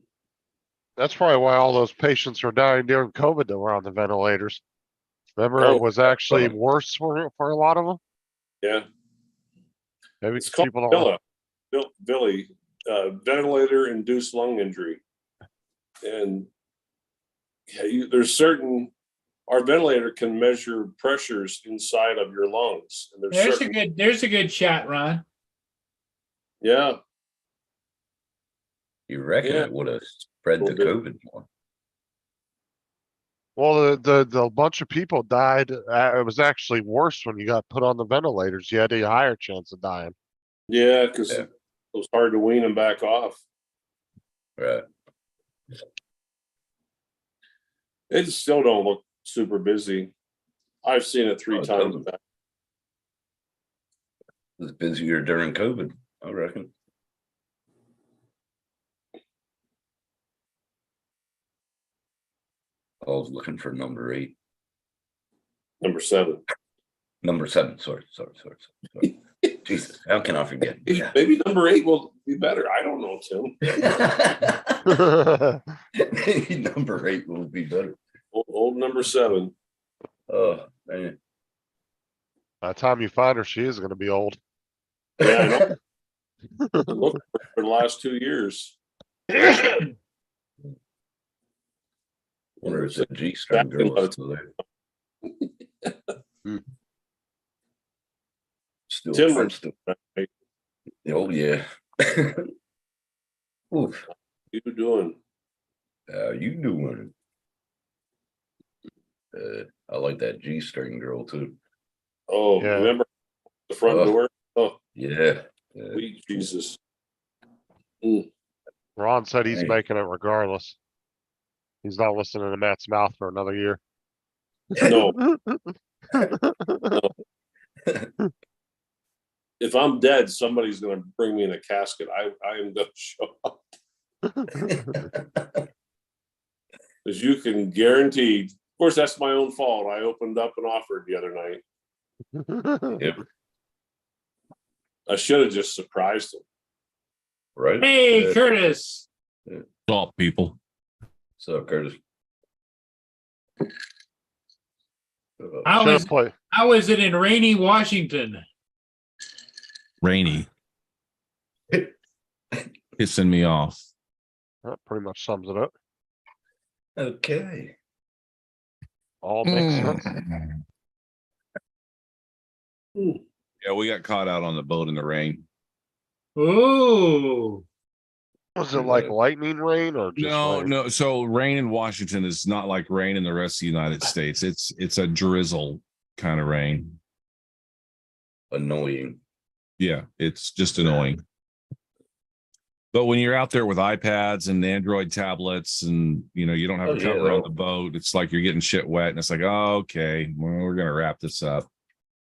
That's probably why all those patients were dying during COVID that were on the ventilators. Remember, Oh, it was actually uh, worse for a lot of them. yeah, Maybe it's called people don't. Billy, ventilator-induced lung injury. And yeah, our ventilator can measure pressures inside of your lungs. And There's a good shot, Ron. Yeah, You reckon Yeah. it would have spread the Little COVID more? Well, the bunch of people died. It was actually worse when you got put on the ventilators. You had a higher chance of dying. yeah, because Yeah. it was hard to wean them back off. Right. They still don't look super busy. I've seen it 3 Oh, it times. doesn't. It was busier during COVID, I reckon. I was looking for number 8. Number 7. Number 7, sorry. Jesus, how can I forget? Yeah. Maybe number 8 will be better. I don't know, Tim. Maybe number 8 will be better. Old number 7. Oh, man. By the time you find her, she is going to be old. Yeah, I know. Look for the last 2 years. Wonder if the G-string girl is still there. Still, Tim, I'm still. Oh yeah. Oof. you doing? How you doing? I like that G-string girl too. Oh, Yeah. remember the front Oh. door? Oh, Yeah. sweet Jesus. Ron said he's Hey. making it regardless. He's not listening to Matt's mouth for another year. No, if I'm dead, somebody's going to bring me in a casket. I am going to show up, because you can guarantee. Of course, that's my own fault. I opened up and offered the other night. Yep. I should have just surprised him. Right. Hey, Yeah. Curtis. Salt people. So Curtis. How Should've is played. how is it in rainy Washington? Rainy. Pissing me off. That pretty much sums it up. Okay. All makes sense. Yeah, we got caught out on the boat in the rain. Ooh. Was it like lightning rain or just rain? No. So rain in Washington is not like rain in the rest of the United States. It's a drizzle kind of rain. Annoying. Yeah, it's just annoying. But when you're out there with iPads and Android tablets and you don't have Oh, a yeah, cover on though. the boat, it's like you're getting shit wet and it's like, oh, okay, well, we're gonna wrap this up.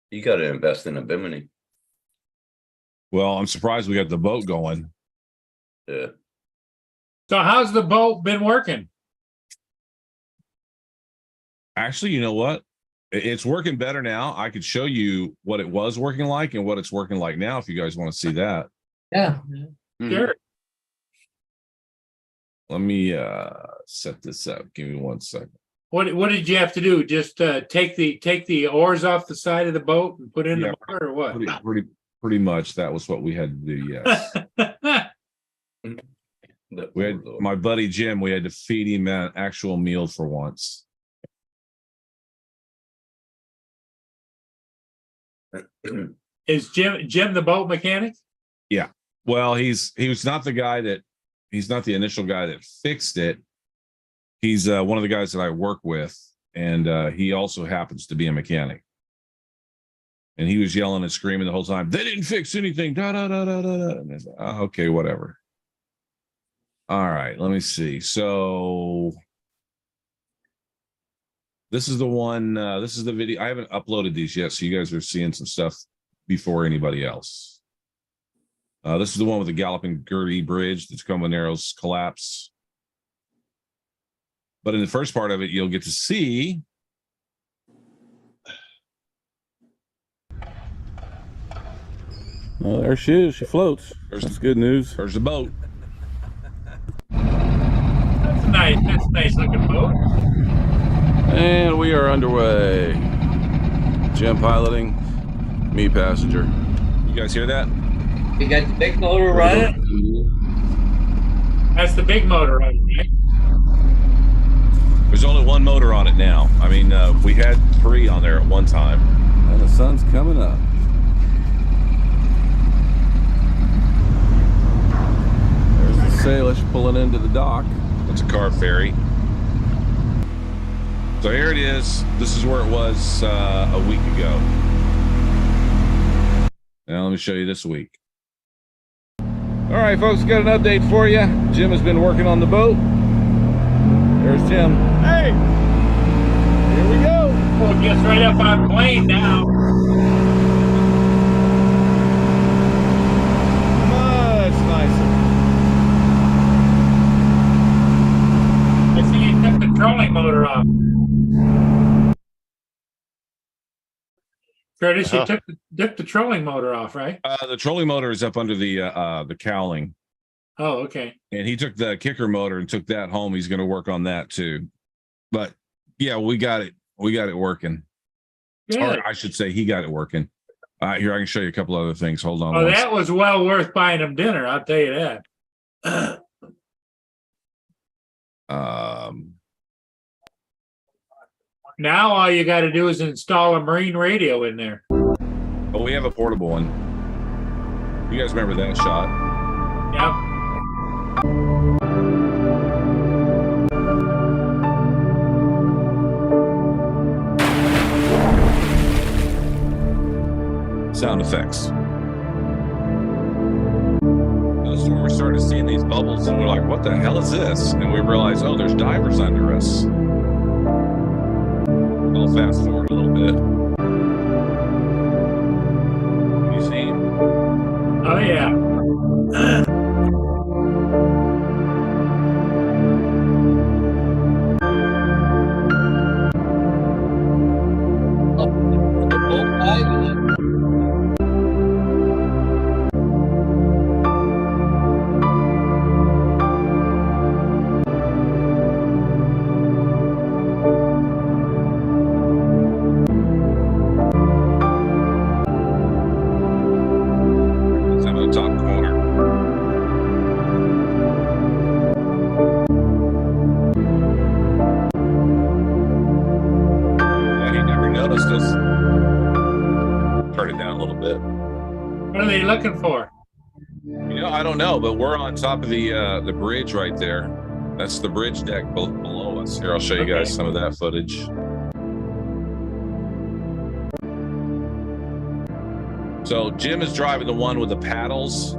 You got to invest in a Bimini. Well, I'm surprised we got the boat going. Yeah. So how's the boat been working? Actually, you know what? It's working better now. I could show you what it was working like and what it's working like now if you guys want to see that. Yeah. Sure. Let me set this up. Give me 1 second. What did you have to do? Just take the oars off the side of the boat and put in Yeah. the water, or what? Pretty much that was what we had to do, yes. We had my buddy Jim, we had to feed him an actual meal for once. Is Jim the boat mechanic? Well, he was not he's not the initial guy that fixed it. He's one of the guys that I work with, and he also happens to be a mechanic. And he was yelling and screaming the whole time, they didn't fix anything. Da, da, da, da, da, da. And I said, oh, okay, whatever. All right, let me see. So This is the one, this is the video. I haven't uploaded these yet, so you guys are seeing some stuff before anybody else. This is the one with the Galloping Gertie Bridge, the Tacoma Narrows collapse. But in the first part of it, you'll get to see Oh, there she is. She floats. That's good news. there's the boat. That's a nice looking boat. And we are underway. Jim piloting, me passenger. You guys hear that? You got the big motor running? That's the big motor on it, right? There's only one motor on it now. I mean, we had 3 on there at one time. And the sun's coming up. There's the Salish pulling into the dock. That's a car ferry. So here it is. This is where it was a week ago. Now let me show you this week. All right, folks, got an update for you. Jim has been working on the boat. There's Jim. Hey, here we go. Well, it gets right up on plane now. Much nicer. I see you took the trolling motor off. Curtis, you took the trolling motor off, right? The trolling motor is up under the cowling. Oh, okay. And he took the kicker motor and took that home. He's going to work on that too. But yeah, we got it. We got it working. Good. Or I should say he got it working. Here, I can show you a couple other things. Hold on. Oh, that was well worth buying him dinner. I'll tell you that. Now all you got to do is install a marine radio in there. Oh, we have a portable one. You guys remember that shot? Yep. Sound effects. This is when we're starting to see these bubbles, and we're like, what the hell is this? And we realize, oh, there's divers under us. I'll fast forward a little bit. You see? Oh, yeah. It's up in the top corner. Yeah, he never noticed us. Turn it down a little bit. What are they looking for? You know, I don't know, but we're on top of the bridge right there. That's the bridge deck below us. Here, I'll show you guys some of that footage. So Jim is driving the one with the paddles.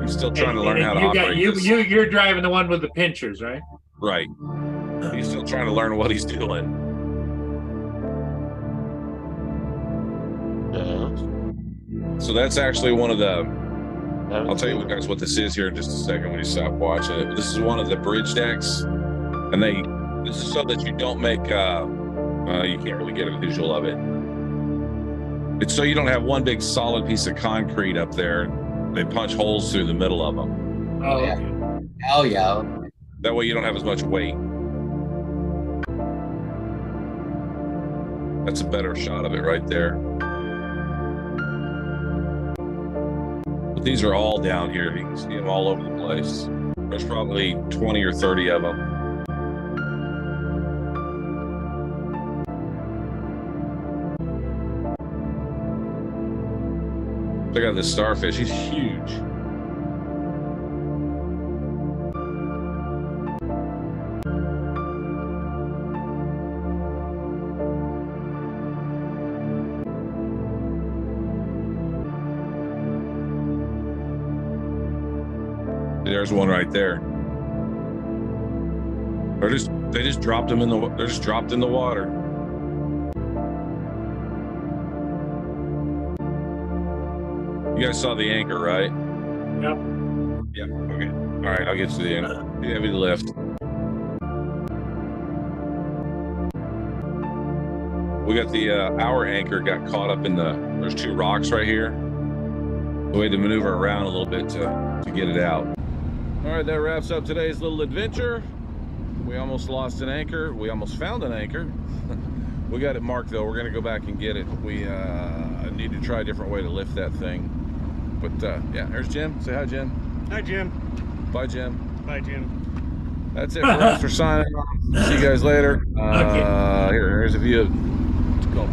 He's still trying to learn how to operate this. You're driving the one with the pinchers, right? Right. He's still trying to learn what he's doing. So that's actually one of the, I'll tell you guys what this is here in just a second when you stop watching it. This is one of the bridge decks, and this is so that you don't make, you can't really get a visual of it. It's so you don't have one big solid piece of concrete up there. They punch holes through the middle of them. Oh, Yeah. okay. Hell yeah. That way you don't have as much weight. That's a better shot of it right there. But these are all down here. You can see them all over the place. There's probably 20 or 30 of them. Check out this starfish. He's huge. There's one right there. Or just They just dropped them in the. They're just dropped in the water. You guys saw the anchor, right? Yep. Yeah. Okay. All right. I'll get to the anchor. Heavy lift. We got the our anchor got caught up in the. There's two rocks right here. We had to maneuver around a little bit to get it out. All right, that wraps up today's little adventure. We almost lost an anchor. We almost found an anchor. We got it marked though. We're gonna go back and get it. We need to try a different way to lift that thing. But yeah, there's Jim. Say hi, Jim. Hi, Jim. Bye, Jim. Bye, Jim. That's it for us. We're signing off. See you guys later. Here's a view. Let's go.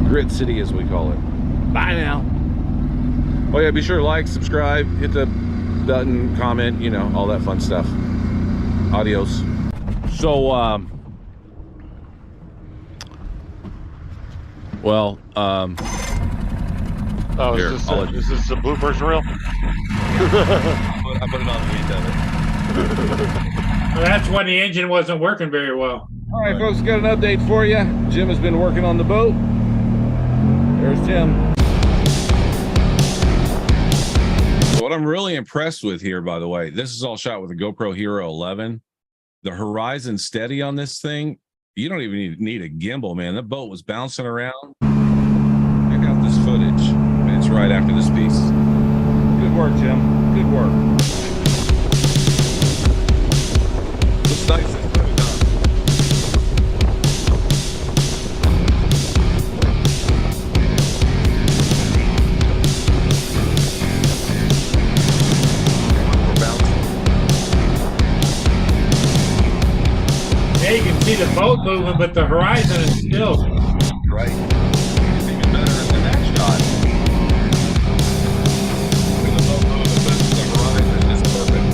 Grit City, as we call it. Bye now. Oh yeah, be sure to like, subscribe, hit the button, comment, you know, all that fun stuff. Adios. So, Oh, Here, is this the bloopers reel? I put it on the end of it. Well, that's when the engine wasn't working very well. all right, folks, got an update for you. Jim has been working on the boat. There's Jim. So what I'm really impressed with here, by the way, this is all shot with a GoPro Hero 11. The horizon steady on this thing, you don't even need a gimbal, man. The boat was bouncing around. Check out this footage. It's right after this piece. Good work, Jim. Good work. Looks nice. It's really done. We're bouncing. Yeah, you can see the boat moving, but the horizon is still. Right. It's even better in the next shot. With the boat moving, but the horizon is perfect.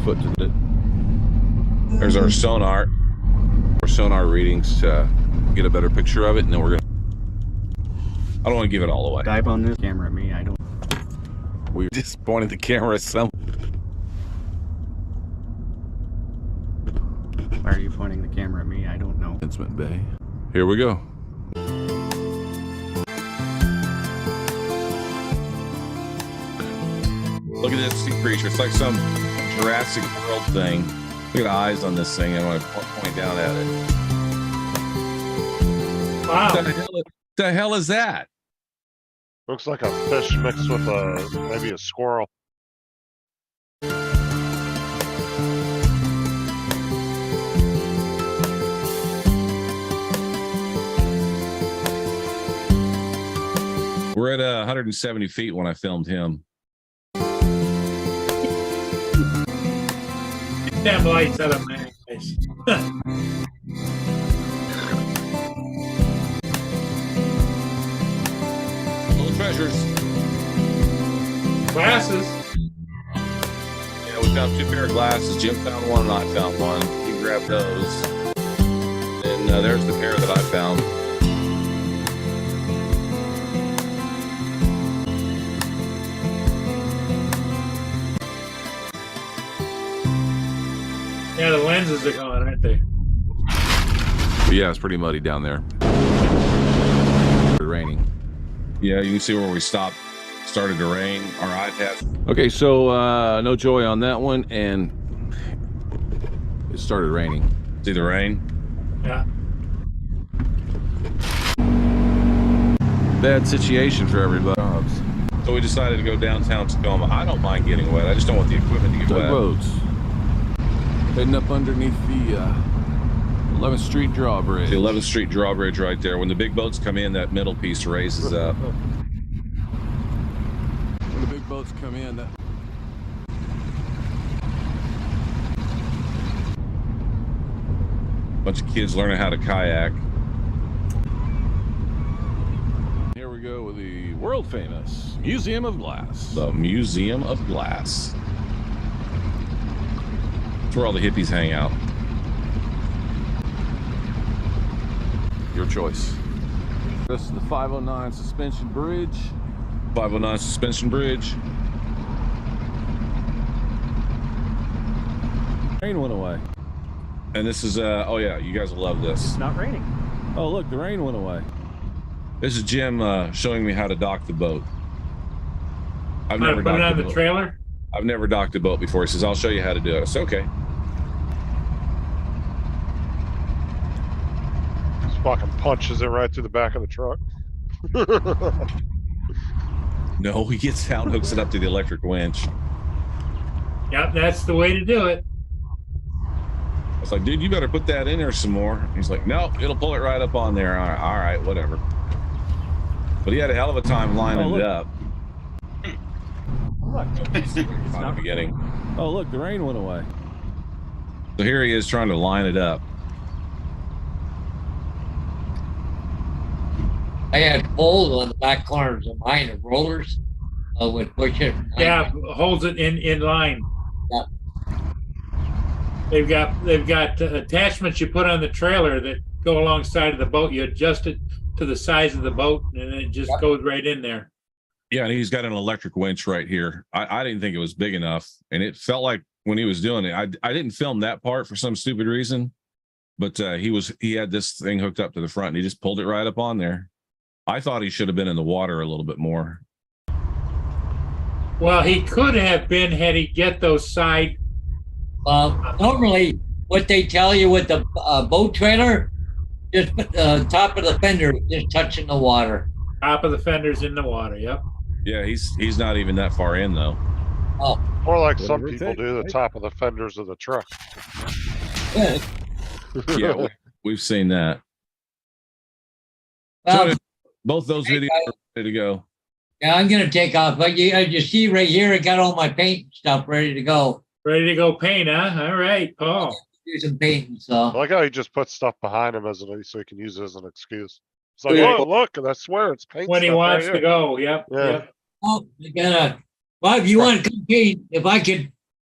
Foot to the. There's our sonar readings to get a better picture of it, and then we're gonna. I don't want to give it all away. Dive on this camera at me. I don't. We just pointed the camera at some. Why are you pointing the camera at me? I don't know. Vincent Bay. Here we go. Look at this sea creature. It's like some Jurassic World thing. Look at the eyes on this thing. I want to point down at it. Wow. What the hell is that? Looks like a fish mixed with maybe a squirrel. We're at 170 feet when I filmed him. Get them lights out of my eyes. Little treasures. Glasses. Yeah, we found 2 pair of glasses. Jim found one and I found one. He grabbed those. And there's the pair that I found. Yeah, the lenses are gone, aren't they? But yeah, it's pretty muddy down there. It's raining. Yeah, you can see where we stopped. Started to rain. Our iPad. Okay, so no joy on that one, and it started raining. See the rain? Yeah. Bad situation for everybody. So we decided to go downtown Tacoma. I don't mind getting wet. I just don't want the equipment to get wet. Roads. Heading up underneath the 11th Street drawbridge. The 11th Street drawbridge right there. When the big boats come in, that middle piece raises up. When the big boats come in, that... Bunch of kids learning how to kayak. Here we go with the world famous Museum of Glass. The Museum of Glass. It's where all the hippies hang out. Your choice. This is the 509 suspension bridge. 509 suspension bridge. Rain went away. And this is oh yeah, you guys will love this. It's not raining. Oh, look, the rain went away. This is Jim showing me how to dock the boat. I've Want never to put it docked on a the boat. trailer? I've never docked a boat before. He says, I'll show you how to do it. I said, okay. Just fucking punches it right through the back of the truck. No, he gets out and hooks it up to the electric winch. Yep, that's the way to do it. I was like, dude, you better put that in there some more. He's like, no, it'll pull it right up on there. All right, whatever. But he had a hell of a time lining look. it up Look, it's in the not beginning. Oh, look, the rain went away. So here he is trying to line it up. I had holes on the back corners of mine of rollers, with push it. Yeah, holds it in line. Yeah. They've got attachments you put on the trailer that go alongside of the boat. You adjust it to the size of the boat, and it just goes right in there. Yeah, and he's got an electric winch right here. I didn't think it was big enough, and it felt like when he was doing it, I didn't film that part for some stupid reason, but he had this thing hooked up to the front, and he just pulled it right up on there. I thought he should have been in the water a little bit more. Well, he could have been had he get those side. Normally, what they tell you with the boat trailer, just put the top of the fender just touching the water. Top of the fenders in the water. Yep. Yeah, he's not even that far in though. Or like some Whatever it people takes, do, the right? top of the fenders of the truck. Yeah, we've seen that. Well, So both those videos are ready to go. yeah, I'm gonna take off, but you see right here, I got all my paint stuff ready to go. Ready to go paint, huh? All right, Paul. Do some painting, I so. like how he just puts stuff behind him so he can use it as an excuse. It's like, Yeah. oh, look, I swear it's paint When he stuff right wants to here. go. Yep. Yeah. Yep. Oh, I gotta, well, if you want to come paint, if I could,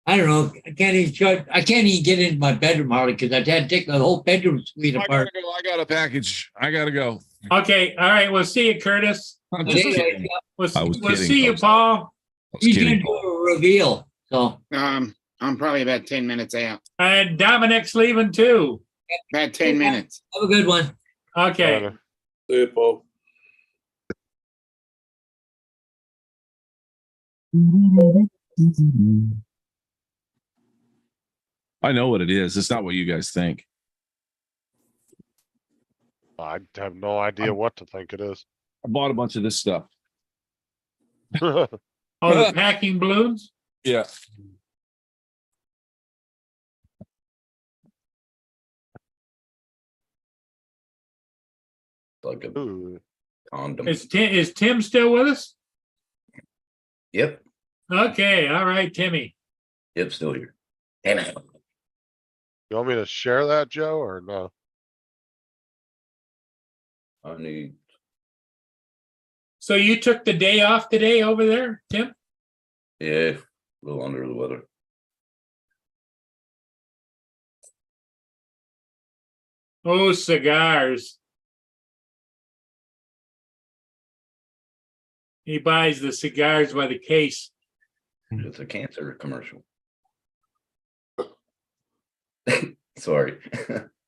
I don't know, I can't even get into my bedroom hardly because I had to take the whole bedroom suite I apart. gotta go. I got a package. I gotta go. Okay. All right. We'll see you, Curtis. I'm Yeah, just yeah, kidding. yeah. We'll I was we'll kidding, see you, folks. Paul. I was He's gonna kidding. do a reveal, so. I'm probably about 10 minutes out. And Dominic's leaving too. About 10 minutes. Have a good one. Okay. Kinda. See you, Paul. I know what it is. It's not what you guys think. I have no idea what to think it is. I bought a bunch of this stuff. Oh, the packing balloons? Yeah. Like a Ooh, condom. Is Tim still with us? Yep, Okay. All right, Timmy. yep, still here. And you want me to share that, Joe, or no? I need, So you took the day off today over there, Tim? yeah, a little under the weather. Oh, cigars. He buys the cigars by the case. It's a cancer commercial. Sorry.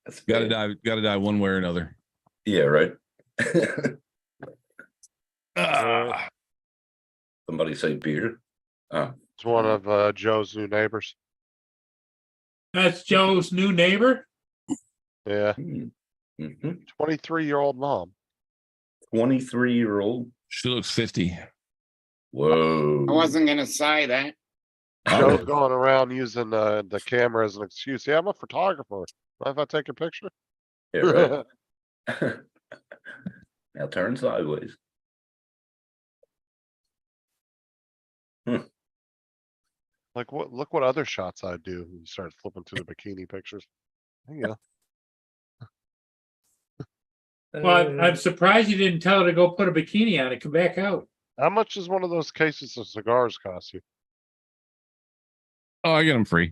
That's Gotta bad. die one way or another. Yeah, right. Ah, Somebody say beer. It's one of Joe's new neighbors. That's Joe's new neighbor. Yeah, Mm-hmm. 23-year-old mom. 23-year-old. she looks 50. Whoa. I wasn't gonna say that. Joe's going around using the camera as an excuse. Yeah, I'm a photographer. Mind if I take a picture? Yeah, right. Now turn sideways. Like what? Look what other shots I do. You start flipping through the bikini pictures. There you go. Well, I'm surprised you didn't tell her to go put a bikini on and come back out. How much does one of those cases of cigars cost you? Oh, I get them free.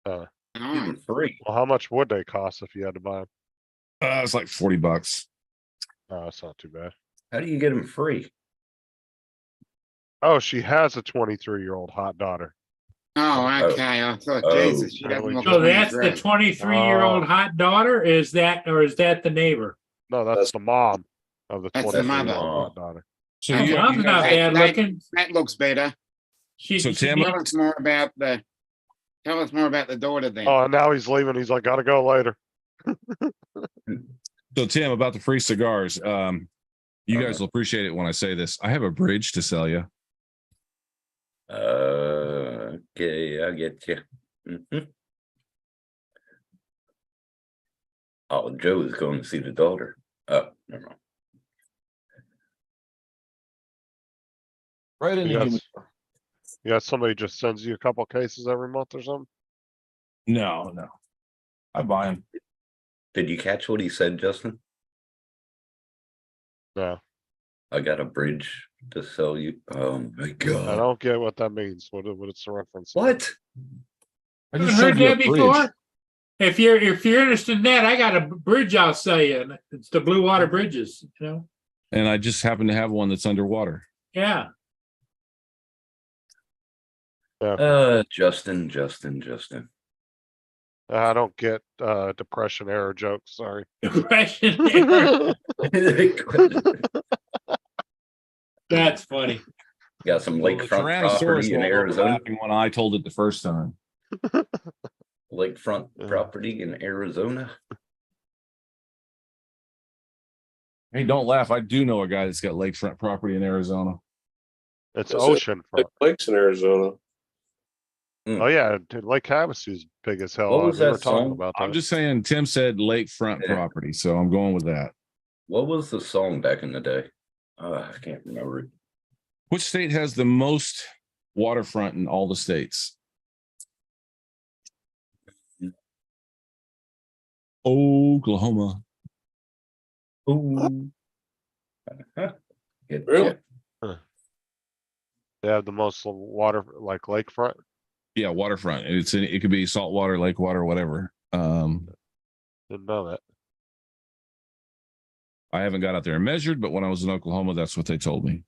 Give Oh, 'em free. Well, how much would they cost if you had to buy them? It's like $40. Oh, that's not too bad. How do you get them free? Oh, she has a 23-year-old hot daughter. oh, okay. I thought, Oh. Jesus, she doesn't look So that's the 23. 23-year-old Oh. hot daughter? Is that the neighbor? No, that's the mom of the That's the mother. 23-year-old hot daughter. So Okay. you, Mom's you not guys, bad That- looking. That looks better. She, So she Tim- needs- Tell us more about the daughter then. Oh, and now he's leaving. He's like, gotta go later. so Tim, about the free cigars. You Okay. guys will appreciate it when I say this. I have a bridge to sell you. Okay, I get you. Oh, Joe is going to see the daughter. Oh, never mind. Right in You the got, human. you got somebody just sends you a couple cases every month or something? No. I buy them. Did you catch what he said, Justin? No, I got a bridge to sell you. Oh my I god. don't get what that means. What it's a reference? to. What? I Haven't just heard showed you a that bridge. before? If you're interested in that, I got a bridge I'll sell you. And it's the Blue Water Bridges, you know? And I just happen to have one that's underwater. Yeah. Justin. I don't get depression era jokes. Sorry. Depression. That's funny. Got some Well, the lakefront Tyrannosaurus property in rolled over Arizona. laughing when I told it the first time. Lakefront Yeah. property in Arizona. Hey, don't laugh. I do know a guy that's got lakefront property in Arizona. It's Is it- ocean front. Lakes in Arizona. Oh yeah, dude, Lake Havasu's big as hell. What was We were that talking song? about I'm that. just saying, Tim said lakefront Yeah. property, so I'm going with that. What was the song back in the day? I can't remember it. Which state has the most waterfront in all the states? Oklahoma. Ooh. Get Really? ya. They have the most water, like lakefront. Yeah, waterfront. It could be saltwater, lake water, whatever. Didn't know that. I haven't got out there and measured, but when I was in Oklahoma, that's what they told me.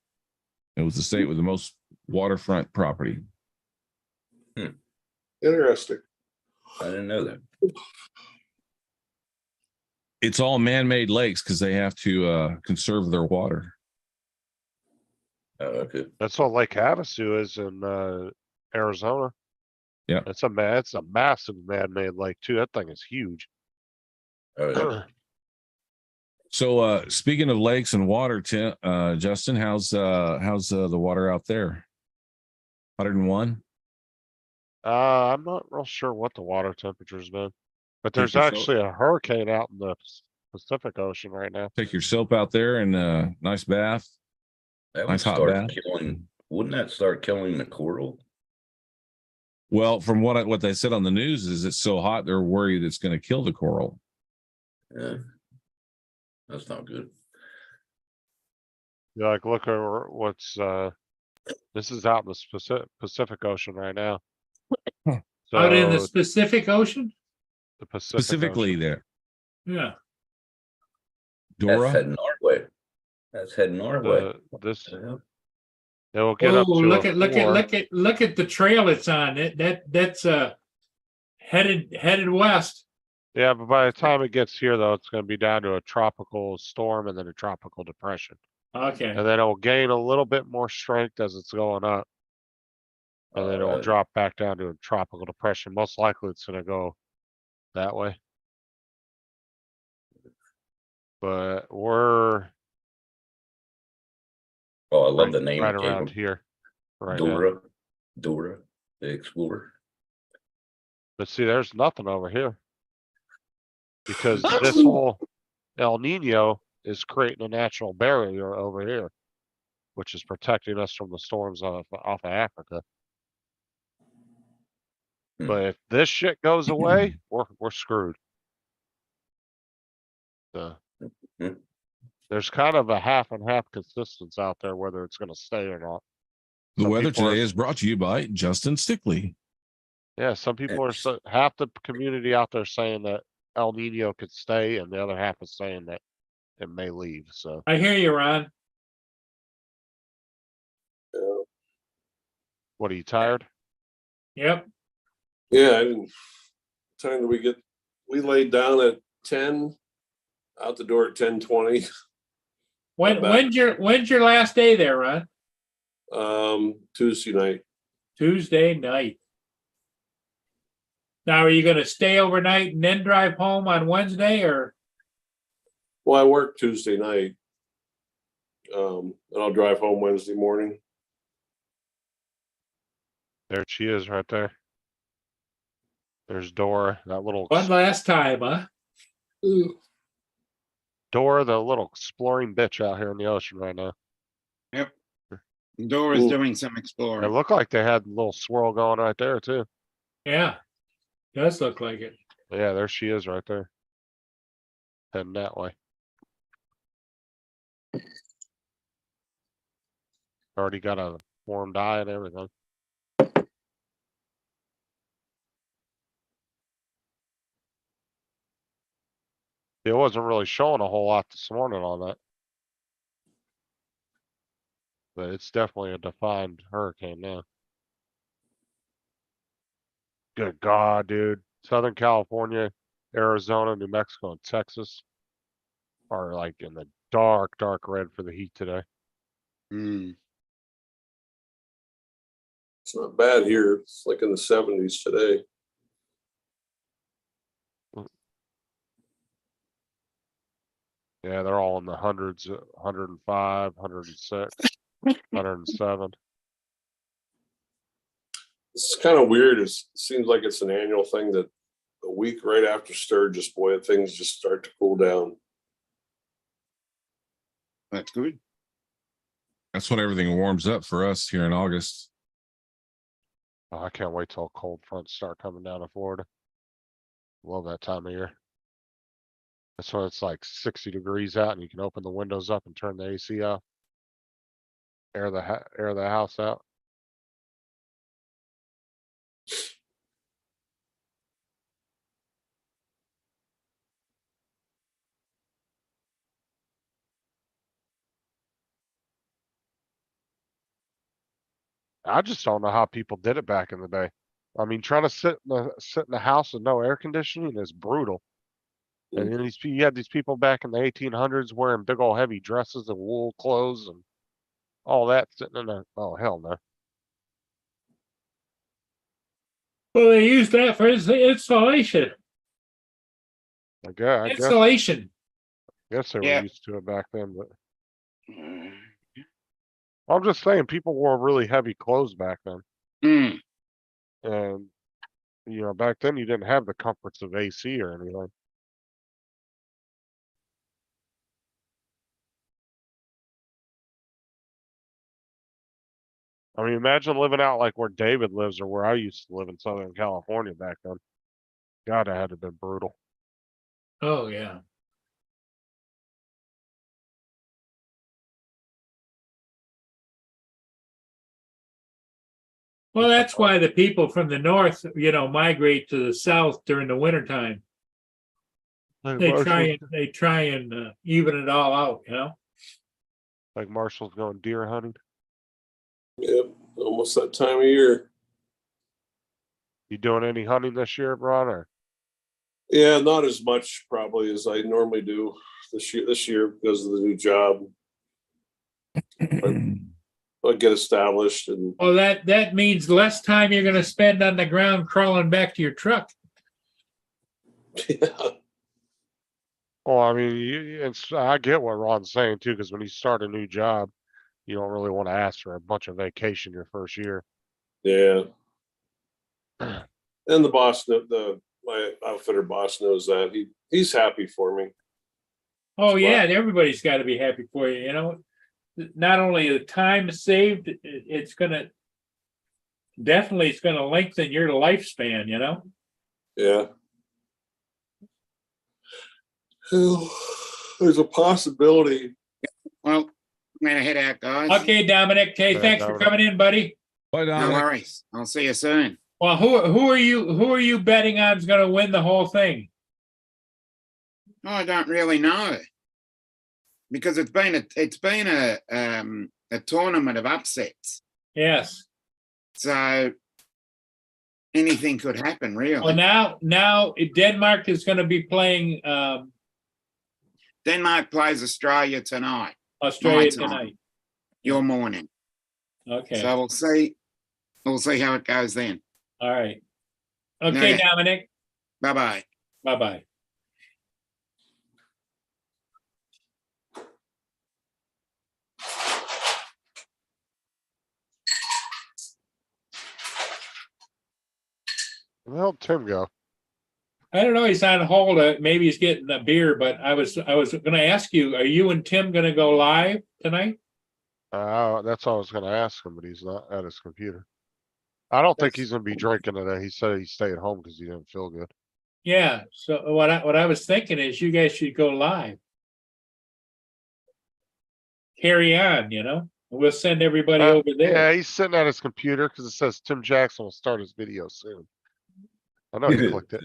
It was the state with the most waterfront property. Interesting. I didn't know that. It's all man-made lakes because they have to conserve their water. Oh, okay. That's what Lake Havasu is in Arizona. Yeah. It's a massive man-made lake too. That thing is huge. Oh, yeah. So speaking of lakes and water, Justin, how's the water out there? 101? I'm not real sure what the water temperature's been, but there's Take your soap. actually a hurricane out in the Pacific Ocean right now. Take your soap out there and nice bath. That would Nice hot start bath. killing. Wouldn't that start killing the coral? Well, from what they said on the news is it's so hot they're worried it's going to kill the coral. Yeah. That's not good. Yeah, like look over what's this is out in the Pacific Ocean right now. Out in the So, Pacific Ocean? the Pacific Specifically Ocean. there. Yeah. That's Dora. heading our way. That's heading our way. This Yeah. it will get up Oh, to look a at look at the trail it's on. That's headed west. Yeah, but by the time it gets here though, it's gonna be down to a tropical storm and then a tropical depression. Okay. And then it'll gain a little bit more strength as it's going up. And then it'll Alright. drop back down to a tropical depression. Most likely it's gonna go that way. But we're Oh, I love right, the name. right it gave around him. here. Right now. Dora, the explorer. But see, there's nothing over here. Because this whole El Nino is creating a natural barrier over here, which is protecting us from the storms off of Africa. Hmm. But if this shit goes away, we're screwed. So There's kind of a half and half consistency out there, whether it's gonna stay or not. The Some weather people are- today is brought to you by Justin Stickley. Yeah, some people are, half the community out there saying that El Nino could stay, and the other half is saying that it may leave, so. I hear you, Ron. What, are you tired? Yep. Yeah, I didn't. Time did we get? We laid down at 10, out the door at 10:20. When's your last day there, Ron? Tuesday night. Tuesday night. Now, are you gonna stay overnight and then drive home on Wednesday, or? Well, I work Tuesday night. And I'll drive home Wednesday morning. There she is right there. There's Dora, that little One last time, huh? Dora, the little exploring bitch out here in the ocean right now. Yep. Dora's Ooh. doing some It exploring. looked like they had a little swirl going right there too. Yeah. Does look like it. Yeah, there she is right there. Heading that way. Already got a formed eye and everything. It wasn't really showing a whole lot this morning on that. But it's definitely a defined hurricane now. Good God, dude. Southern California, Arizona, New Mexico, and Texas are like in the dark, dark red for the heat today. Hmm. It's not bad here. It's like in the 70s today. Yeah, they're all in the hundreds, 105, 106, 107. It's kind of weird. It seems like it's an annual thing that the week right after Sturgis, boy, things just start to cool down. That's good. That's when everything warms up for us here in August. Oh, I can't wait till cold fronts start coming down to Florida. Love that time of year. That's when it's like 60 degrees out and you can open the windows up and turn the AC off. Air the house out. I just don't know how people did it back in the day. I mean, trying to sit in the house with no air conditioning is brutal. And then you had these people back in the 1800s wearing big old heavy dresses and wool clothes and all that sitting in there. Oh, hell no. Well, they use that for insulation. I guess Insulation. they Yeah. were used to it back then, but I'm just saying people wore really heavy clothes back then. Hmm. And you know, back then you didn't have the comforts of AC or anything. I mean, imagine living out like where David lives or where I used to live in Southern California back then. God, it had to have been brutal. Oh, yeah. Well, that's why the people from the north, migrate to the south during the wintertime. They try and even it all out, Like Marshall's going deer hunting. Yep, almost that time of year. You doing any hunting this year, Ron? Or Yeah, not as much probably as I normally do this year because of the new job. I'll get established and Well, that means less time you're gonna spend on the ground crawling back to your truck. yeah. well, I mean, I get what Ron's saying too, because when you start a new job, you don't really want to ask for a bunch of vacation your first year. Yeah. And the boss, my outfitter boss knows that. He's happy for me. Oh, yeah, and everybody's got to be happy for you, Not only the time saved, it's gonna lengthen your lifespan, Yeah. Well, there's a possibility. Well, I'm gonna head out, guys. Okay, Dominic. Okay, Yeah, thanks for Dominic. coming in, buddy. Bye, No Dominic. worries. I'll see you soon. Well, who are you betting on is going to win the whole thing? Oh, I don't really know. Because it's been a tournament of upsets. Yes. So anything could happen, really. Well, now Denmark is going to be playing Denmark plays Australia tonight, Australia My time. tonight. your morning. Okay. So we'll see. We'll see how it goes then. All right. Okay, Okay. Dominic. Bye-bye. Bye-bye. Where the hell did Tim go? I don't know. He's on hold. Maybe he's getting a beer, but I was going to ask you, are you and Tim going to go live tonight? That's all I was gonna ask him, but he's not at his computer. I don't think he's gonna be drinking today. He said he'd stay at home because he didn't feel good. Yeah. So what I was thinking is you guys should go live. Carry on, you know. We'll send everybody over there. Yeah, he's sitting at his computer because it says Tim Jackson will start his video soon. I know he clicked it.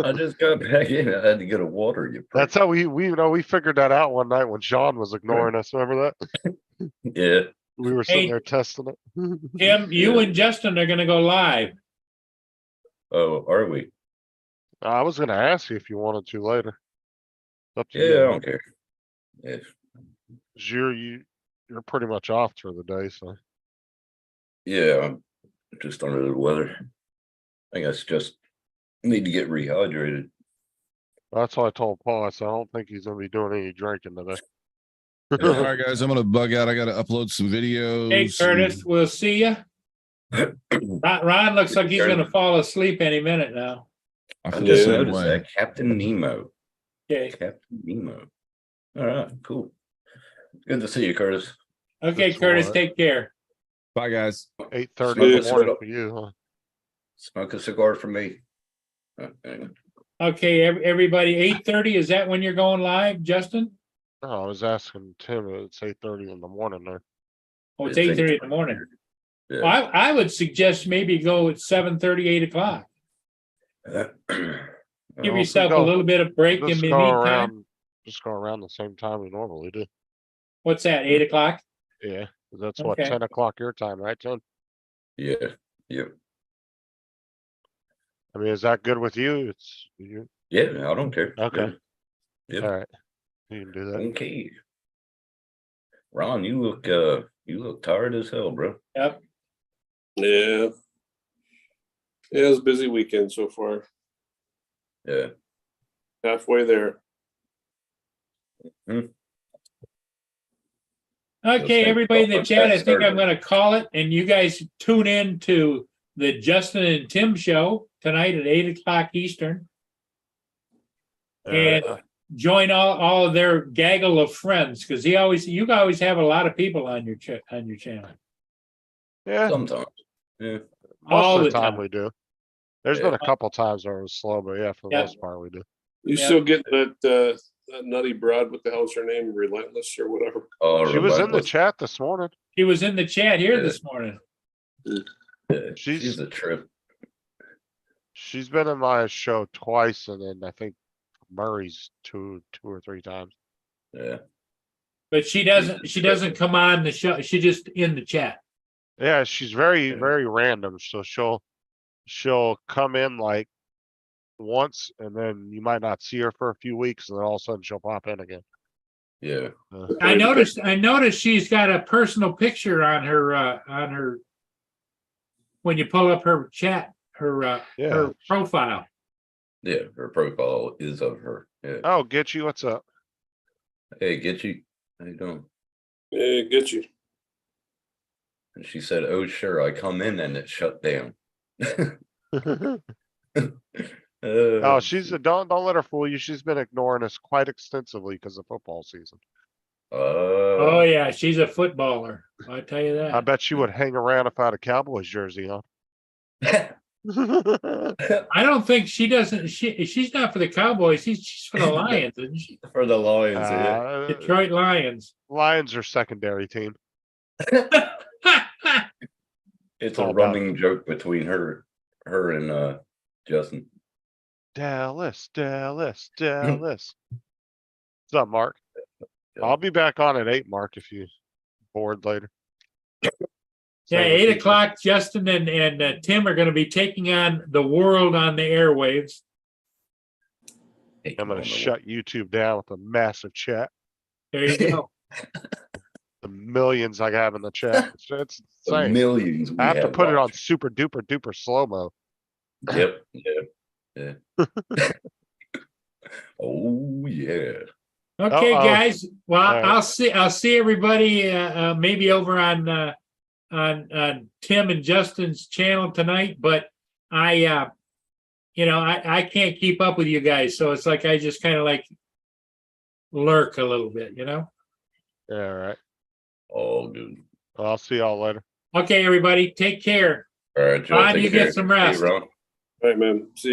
I just got back in. I had to get a water. You. That's how we figured that out one night when Sean was ignoring us. Remember that? Yeah. We were sitting Hey. there testing it. Tim, you Yeah. and Justin are going to go live. Oh, are we? I was gonna ask you if you wanted to later. It's up to Yeah, I you. don't care. Yeah. 'Cause you're pretty much off for the day, so. Yeah, I'm just under the weather. I guess just need to get rehydrated. That's what I told Paul. I said, I don't think he's gonna be doing any drinking today. All right, guys, I'm gonna bug out. I gotta upload some videos. Hey, Curtis, we'll see you. Ron looks like he's going to fall asleep any minute now. I I feel the just same noticed way. that Captain Nemo. Okay. Captain Nemo. All right, cool. Good to see you, Curtis. Okay, That's Curtis, all right. take care. Bye, guys. 8:30 Yeah, in the sort morning of. for you, huh? Smoke a cigar for me. Hang on. Okay, everybody, 8:30, is that when you're going live, Justin? No, I was asking Tim, it's 8:30 in the morning there. Oh, it's It's 8:30 in the morning. Yeah. Well, I would suggest maybe go at 7:30, 8 o'clock. Give Well, yourself a go- little bit of break in Just the go meantime. around, just go around the same time we normally do. What's that, 8 o'clock? Yeah, 'cause that's what, Okay. 10 o'clock your time, right, Tim? Yeah, yeah, I mean, is that good with you? It's you, yeah, I don't care. Okay. Yeah. alright. You can do that. Okay. Ron, you look tired as hell, bro. Yep. Yeah. Yeah, it was a busy weekend so far. Yeah. Halfway there. Okay, thank everybody in the God for chat, I that think I'm survey. gonna call it, and you guys tune in to the Justin and Tim show tonight at 8 o'clock Eastern. And join all of their gaggle of friends, because you always have a lot of people on your channel. Yeah, Sometimes. Yeah. all most of the the time time. we do. There's been a couple times where it was slow, but yeah, for the Yeah. most part we do. You Yeah. still get that nutty broad, what the hell's her name? Relentless or whatever. Oh, She was in the Relentless. chat this morning. He was in the chat here Yeah. this morning. Yeah, She's- she's a trip. She's been in my show twice, and then I think Murray's two or three times. Yeah. But she doesn't come on the show. She just in the chat. Yeah, she's very, Yeah. very random. So she'll come in like once, and then you might not see her for a few weeks, and then all of a sudden she'll pop in again. Yeah. I noticed she's got a personal picture on her when you pull up her chat, her Yeah. profile. Yeah. Her profile is of her. Yeah. Oh, get you. What's up? Hey, get you. How you doing? Yeah, get you. And she said, "Oh, sure, I come in and it shut down." Oh, don't let her fool you. She's been ignoring us quite extensively because of football season. Oh yeah, she's a footballer. I tell you I that. bet she would hang around if I had a Cowboys jersey on. I don't think she doesn't, she's not for the Cowboys, she's for the Lions, isn't she? For the Lions, yeah. Detroit Lions. Lions are secondary team. It's all a about- running joke between her and Justin. Dallas. What's up, Mark? I'll be back on at 8, Mark, if you bored later. Yeah, Same with 8 you. o'clock, Justin and Tim are gonna be taking on the world on the airwaves. I'm gonna shut YouTube down with a massive chat. There you go. The millions I have in the chat. It's The insane. millions. I have to put it on watching. super duper slow-mo. Yep. Yeah. Oh yeah. Okay, Uh-oh. guys. Well, All right. I'll see everybody maybe over on Tim and Justin's channel tonight. But I can't keep up with you guys, so it's like I just kind of like lurk a little bit, you know. Yeah, all right. All good. Well, I'll see y'all later. Okay, everybody, take care. All right, Joe. Ron, take you care. get some Hey, rest. Ron. All right, man. See ya.